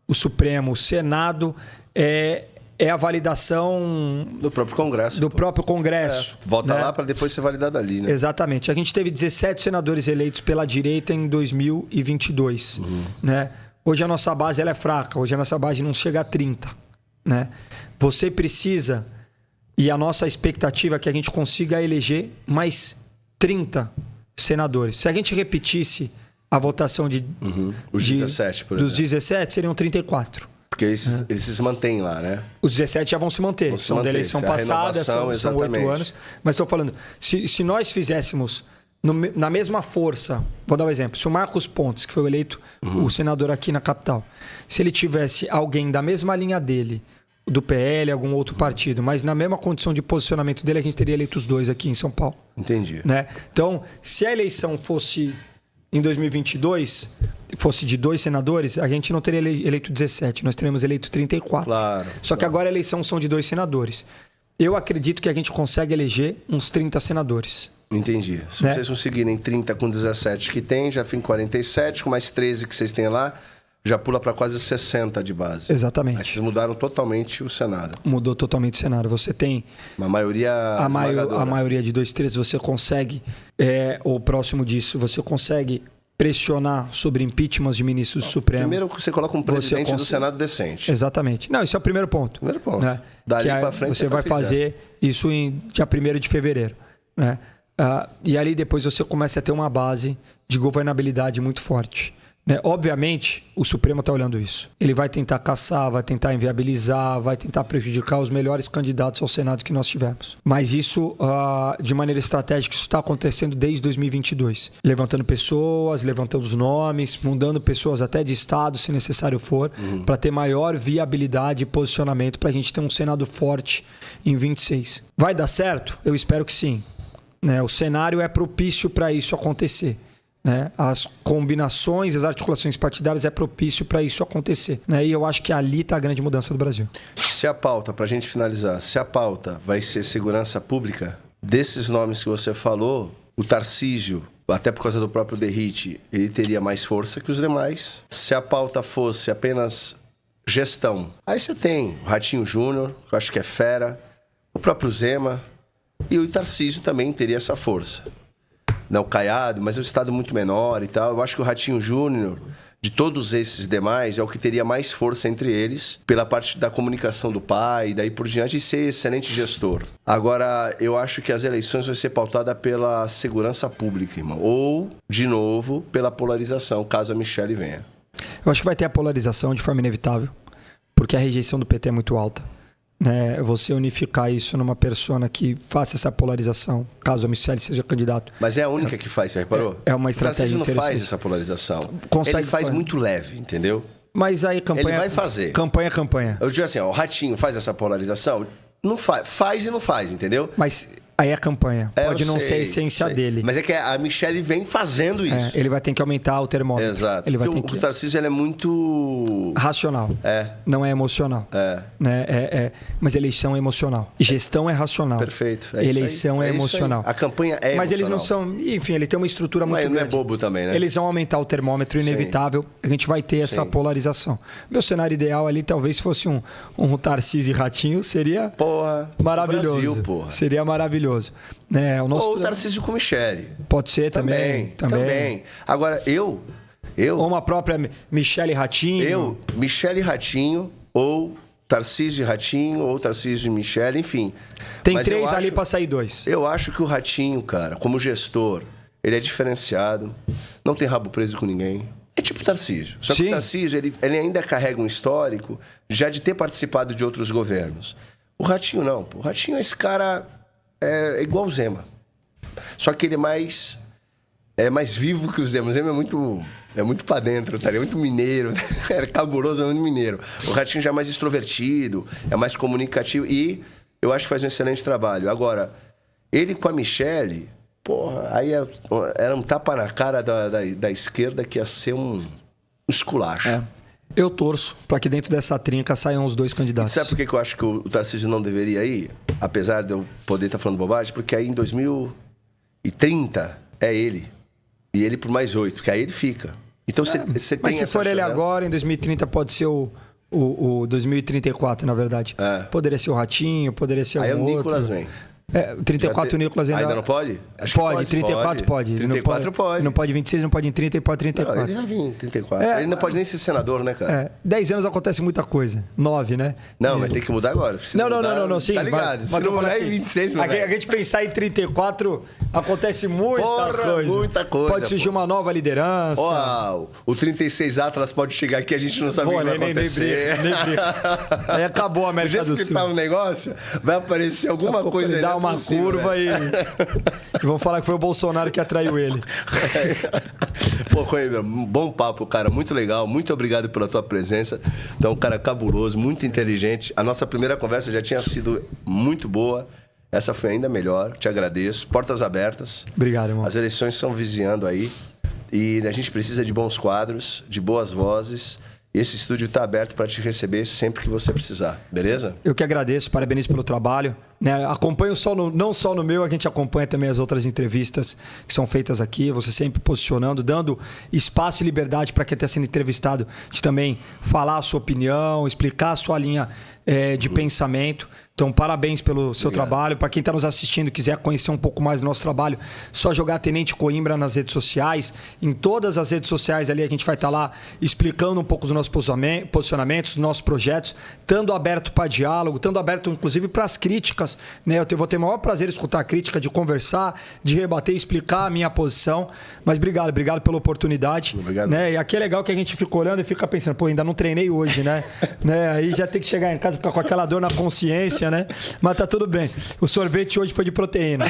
o Supremo, o Senado é a validação do próprio Congresso. Do próprio Congresso. Vota, né, lá para depois ser validado ali, né? Exatamente. A gente teve 17 senadores eleitos pela direita em 2022, né? Hoje a nossa base ela é fraca, hoje a nossa base não chega a 30, né? Você precisa, e a nossa expectativa é que a gente consiga eleger mais 30 senadores. Se a gente repetisse a votação os 17, por dos exemplo. 17, seriam 34. Porque eles se mantêm lá, né? Os 17 já vão se manter. São da eleição passada, são 8 anos. Mas estou falando, se nós fizéssemos na mesma força, vou dar um exemplo, se o Marcos Pontes, que foi eleito o senador aqui na capital, se ele tivesse alguém da mesma linha dele, do PL, algum outro partido, mas na mesma condição de posicionamento dele, a gente teria eleito os dois aqui em São Paulo. Entendi. Né? Então, se a eleição fosse em 2022, fosse de 2 senadores, a gente não teria eleito 17, nós teríamos eleito 34. Claro. Só que agora a eleição são de 2 senadores. Eu acredito que a gente consegue eleger uns 30 senadores. Entendi. Se vocês conseguirem 30 com 17 que tem, já fica em 47, com mais 13 que vocês têm lá, já pula para quase 60 de base. Exatamente. Aí vocês mudaram totalmente o Senado. Mudou totalmente o cenário. Você tem uma maioria a maioria de 2/3, você consegue, ou próximo disso, você consegue pressionar sobre impeachments de ministros do Supremo. Primeiro você coloca um presidente do Senado decente. Exatamente. Não, esse é o primeiro ponto. Primeiro ponto. Né? Dali para frente você vai fazer isso em dia 1º de fevereiro. Né? E ali depois você começa a ter uma base de governabilidade muito forte. Né? Obviamente, o Supremo está olhando isso. Ele vai tentar caçar, vai tentar inviabilizar, vai tentar prejudicar os melhores candidatos ao Senado que nós tivemos. Mas isso, de maneira estratégica, isso está acontecendo desde 2022. Levantando pessoas, levantando os nomes, mudando pessoas até de estado, se necessário for, para ter maior viabilidade e posicionamento para a gente ter um Senado forte em 26. Vai dar certo? Eu espero que sim. Né? O cenário é propício para isso acontecer. Né? As combinações, as articulações partidárias é propício para isso acontecer. Né? E eu acho que ali está a grande mudança do Brasil. Se a pauta, para a gente finalizar, se a pauta vai ser segurança pública, desses nomes que você falou, o Tarcísio, até por causa do próprio Derrite, ele teria mais força que os demais. Se a pauta fosse apenas gestão, aí você tem o Ratinho Júnior, que eu acho que é fera, o próprio Zema, e o Tarcísio também teria essa força. Não, Caiado, mas é um estado muito menor e tal. Eu acho que o Ratinho Júnior, de todos esses demais, é o que teria mais força entre eles, pela parte da comunicação do pai, e daí por diante, e ser excelente gestor. Agora, eu acho que as eleições vão ser pautadas pela segurança pública, irmão. Ou, de novo, pela polarização, caso a Michelle venha. Eu acho que vai ter a polarização de forma inevitável, porque a rejeição do PT é muito alta. Né? Você unificar isso numa persona que faça essa polarização, caso a Michelle seja candidato. Mas é a única que faz, você reparou? É uma estratégia interessante. O Tarcísio não faz essa polarização. Ele faz muito leve, entendeu? Mas aí campanha... Ele vai fazer. Campanha. Eu digo assim, ó, o Ratinho faz essa polarização? Não faz. Faz e não faz, entendeu? Mas aí é campanha. Pode não ser a essência dele. Mas é que a Michelle vem fazendo isso. Ele vai ter que aumentar o termômetro. Exato. Ele vai ter O Tarcísio ele é muito... racional. Não é emocional. Né? Mas eleição é emocional. Gestão é racional. Perfeito. Eleição é emocional. A campanha é Mas emocional. eles não são... Enfim, ele tem uma estrutura muito grande. Não é bobo também, né? Eles vão aumentar o termômetro, inevitável. A gente vai ter essa polarização. Meu cenário ideal ali talvez fosse um Tarcísio e Ratinho. Seria maravilhoso. Brasil, porra. Seria maravilhoso. Né? Ou o Tarcísio com Michelle. Pode ser também. Agora, eu... Ou uma própria Michelle Ratinho. Michelle Ratinho, ou Tarcísio e Ratinho, ou Tarcísio e Michelle, enfim. Tem três ali para sair dois. Eu acho que o Ratinho, cara, como gestor, ele é diferenciado, não tem rabo preso com ninguém. É tipo o Tarcísio. Só que o Tarcísio, ele ainda carrega um histórico já de ter participado de outros governos. O Ratinho não, pô. O Ratinho é esse cara... É igual o Zema. Só que ele é mais vivo que o Zema. O Zema é muito pra dentro, tá? Ele é muito mineiro. É cabuloso, é muito mineiro. O Ratinho já é mais extrovertido, é mais comunicativo e eu acho que faz um excelente trabalho. Agora, ele com a Michelle, porra, aí era um tapa na cara da esquerda que ia ser um esculacho. Eu torço para que dentro dessa trinca saiam os dois candidatos. E sabe por que eu acho que o Tarcísio não deveria ir? Apesar de eu poder estar falando bobagem, porque aí em 2030 é ele. E ele por mais 8, porque aí ele fica. Então você tem essa... Mas se for ele agora, em 2030 pode ser o 2034, na verdade. Poderia ser o Ratinho, poderia ser aí o outro. Aí o Nicolas vem. 34 o Nicolas ainda não pode? Acho pode, 34 pode. 34 pode. Não pode 26, não pode em 30 e pode 34. Não, ele vai vir em 34. Ele não pode nem ser senador, né, cara? 10 anos acontece muita coisa. 9, né? Não, mas tem que mudar agora. Não, sim. Tá ligado? Se não mudar em 26, meu velho. A gente pensar em 34, acontece muita coisa. Muita coisa. Pode surgir uma nova liderança. O 36 Atlas pode chegar aqui, a gente não sabe o que vai acontecer. Nem brinca. Aí acabou a América do Sul. Do jeito que tá o negócio, vai aparecer alguma coisa aí. Dá uma curva e vão falar que foi o Bolsonaro que atraiu ele. Pô, Coimbra, bom papo, cara. Muito legal. Muito obrigado pela tua presença. Tu é um cara cabuloso, muito inteligente. A nossa primeira conversa já tinha sido muito boa. Essa foi ainda melhor. Te agradeço. Portas abertas. Obrigado, irmão. As eleições estão vizinhando aí. E a gente precisa de bons quadros, de boas vozes. Esse estúdio está aberto para te receber sempre que você precisar, beleza? Eu que agradeço, parabenizo pelo trabalho. Né? Acompanho não só no meu, a gente acompanha também as outras entrevistas que são feitas aqui. Você sempre posicionando, dando espaço e liberdade para quem está sendo entrevistado de também falar a sua opinião, explicar a sua linha de pensamento. Então, parabéns pelo seu trabalho. Para quem está nos assistindo e quiser conhecer um pouco mais do nosso trabalho, só jogar Tenente Coimbra nas redes sociais. Em todas as redes sociais ali a gente vai estar lá explicando um pouco dos nossos posicionamentos, dos nossos projetos, estando aberto para diálogo, estando aberto inclusive para as críticas. Né? Eu vou ter o maior prazer em escutar a crítica, de conversar, de rebater, explicar a minha posição. Mas obrigado pela oportunidade. Obrigado. Né? E aqui é legal que a gente fica olhando e fica pensando, pô, ainda não treinei hoje, né? Né? Aí já tem que chegar em casa e ficar com aquela dor na consciência, né? Mas tá tudo bem. O sorvete hoje foi de proteína.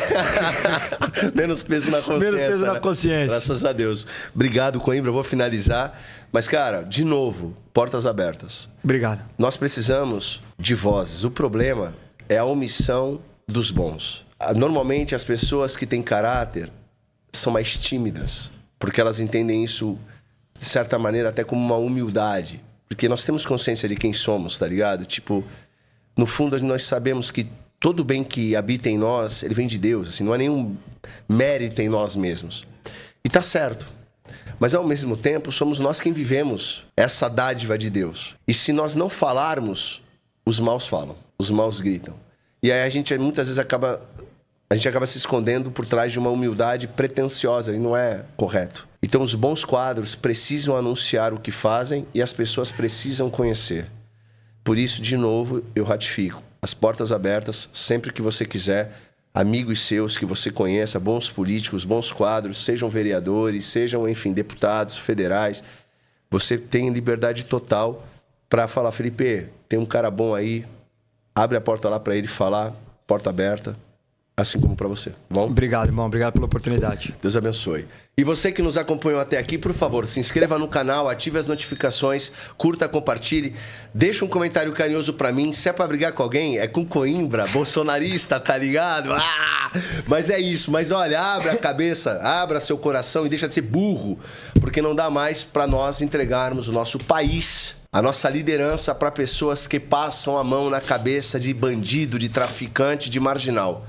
Menos peso na consciência. Menos peso na consciência. Graças a Deus. Obrigado, Coimbra. Eu vou finalizar. Mas, cara, de novo, portas abertas. Obrigado. Nós precisamos de vozes. O problema é a omissão dos bons. Normalmente, as pessoas que têm caráter são mais tímidas, porque elas entendem isso, de certa maneira, até como uma humildade. Porque nós temos consciência de quem somos, tá ligado? Tipo, no fundo, nós sabemos que todo o bem que habita em nós, ele vem de Deus. Assim, não há nenhum mérito em nós mesmos. E tá certo. Mas, ao mesmo tempo, somos nós quem vivemos essa dádiva de Deus. E se nós não falarmos, os maus falam, os maus gritam. E aí a gente muitas vezes acaba se escondendo por trás de uma humildade pretensiosa, e não é correto. Então, os bons quadros precisam anunciar o que fazem e as pessoas precisam conhecer. Por isso, de novo, eu ratifico. As portas abertas, sempre que você quiser, amigos seus que você conheça, bons políticos, bons quadros, sejam vereadores, sejam, enfim, deputados federais, você tem liberdade total para falar, Felipe, tem um cara bom aí, abre a porta lá para ele falar, porta aberta, assim como para você. Bom? Obrigado, irmão. Obrigado pela oportunidade. Deus abençoe. E você que nos acompanhou até aqui, por favor, se inscreva no canal, ative as notificações, curta, compartilhe, deixa um comentário carinhoso pra mim. Se é pra brigar com alguém, é com Coimbra, bolsonarista, tá ligado? Mas é isso. Mas olha, abra a cabeça, abra seu coração e deixa de ser burro, porque não dá mais pra nós entregarmos o nosso país, a nossa liderança, pra pessoas que passam a mão na cabeça de bandido, de traficante, de marginal.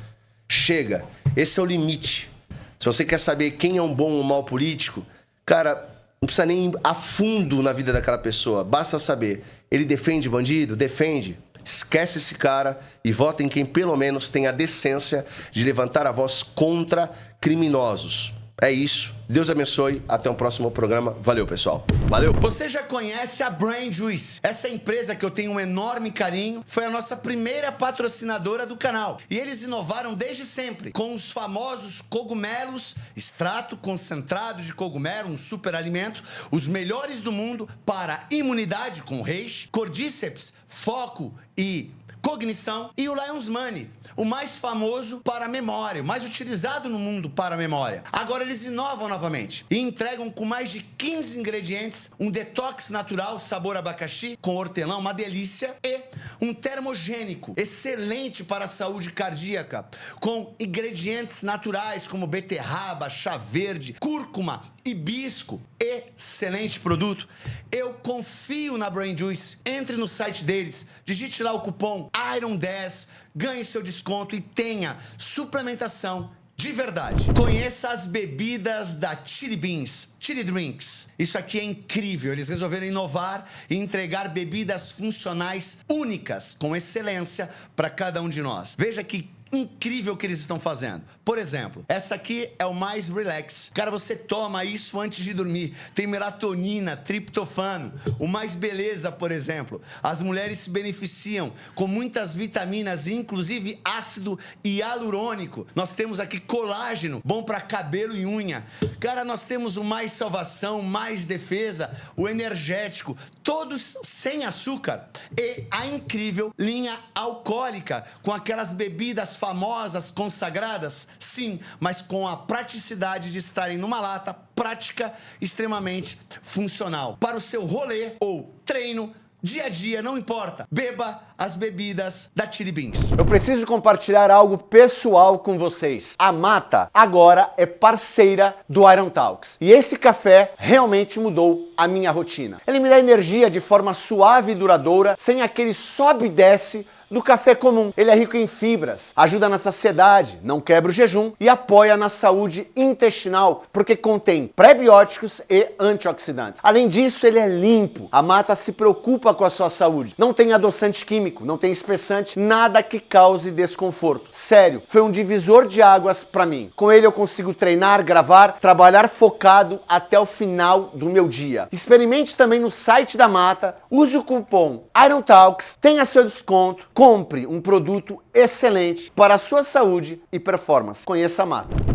Chega. Esse é o limite. Se você quer saber quem é um bom ou um mau político, cara, não precisa nem ir a fundo na vida daquela pessoa. Basta saber, ele defende bandido? Defende. Esquece esse cara e vota em quem pelo menos tem a decência de levantar a voz contra criminosos. É isso. Deus abençoe. Até o próximo programa. Valeu, pessoal. Valeu. Você já conhece a Brain Juice? Essa empresa que eu tenho um enorme carinho foi a nossa primeira patrocinadora do canal. E eles inovaram desde sempre com os famosos cogumelos, extrato concentrado de cogumelo, um super alimento, os melhores do mundo para imunidade com reishi, cordíceps, foco e cognição, e o Lion's Money, o mais famoso para a memória, o mais utilizado no mundo para a memória. Agora eles inovam novamente e entregam com mais de 15 ingredientes, um detox natural sabor abacaxi com hortelã, uma delícia, e um termogênico excelente para a saúde cardíaca, com ingredientes naturais como beterraba, chá verde, cúrcuma, hibisco. Excelente produto. Eu confio na Brain Juice. Entre no site deles, digite lá o cupom IRON10, ganhe seu desconto e tenha suplementação de verdade. Conheça as bebidas da Chili Beans, Chili Drinks. Isso aqui é incrível. Eles resolveram inovar e entregar bebidas funcionais únicas, com excelência para cada um de nós. Veja que incrível que eles estão fazendo. Por exemplo, essa aqui é o Mais Relax. Cara, você toma isso antes de dormir. Tem melatonina, triptofano. O Mais Beleza, por exemplo. As mulheres se beneficiam com muitas vitaminas, inclusive ácido hialurônico. Nós temos aqui colágeno, bom para cabelo e unha. Cara, nós temos o Mais Salvação, Mais Defesa, o energético, todos sem açúcar. E a incrível linha alcoólica, com aquelas bebidas famosas, consagradas, sim, mas com a praticidade de estarem numa lata prática, extremamente funcional. Para o seu rolê ou treino, dia a dia, não importa. Beba as bebidas da Chili Beans. Eu preciso compartilhar algo pessoal com vocês. A Mata agora é parceira do Iron Talks. E esse café realmente mudou a minha rotina. Ele me dá energia de forma suave e duradoura, sem aquele sobe e desce do café comum. Ele é rico em fibras, ajuda na saciedade, não quebra o jejum e apoia na saúde intestinal, porque contém prebióticos e antioxidantes. Além disso, ele é limpo. A mata se preocupa com a sua saúde. Não tem adoçante químico, não tem espessante, nada que cause desconforto. Sério, foi um divisor de águas para mim. Com ele eu consigo treinar, gravar, trabalhar focado até o final do meu dia. Experimente também no site da Mata, use o cupom IronTalks, tenha seu desconto, compre um produto excelente para a sua saúde e performance. Conheça a Mata.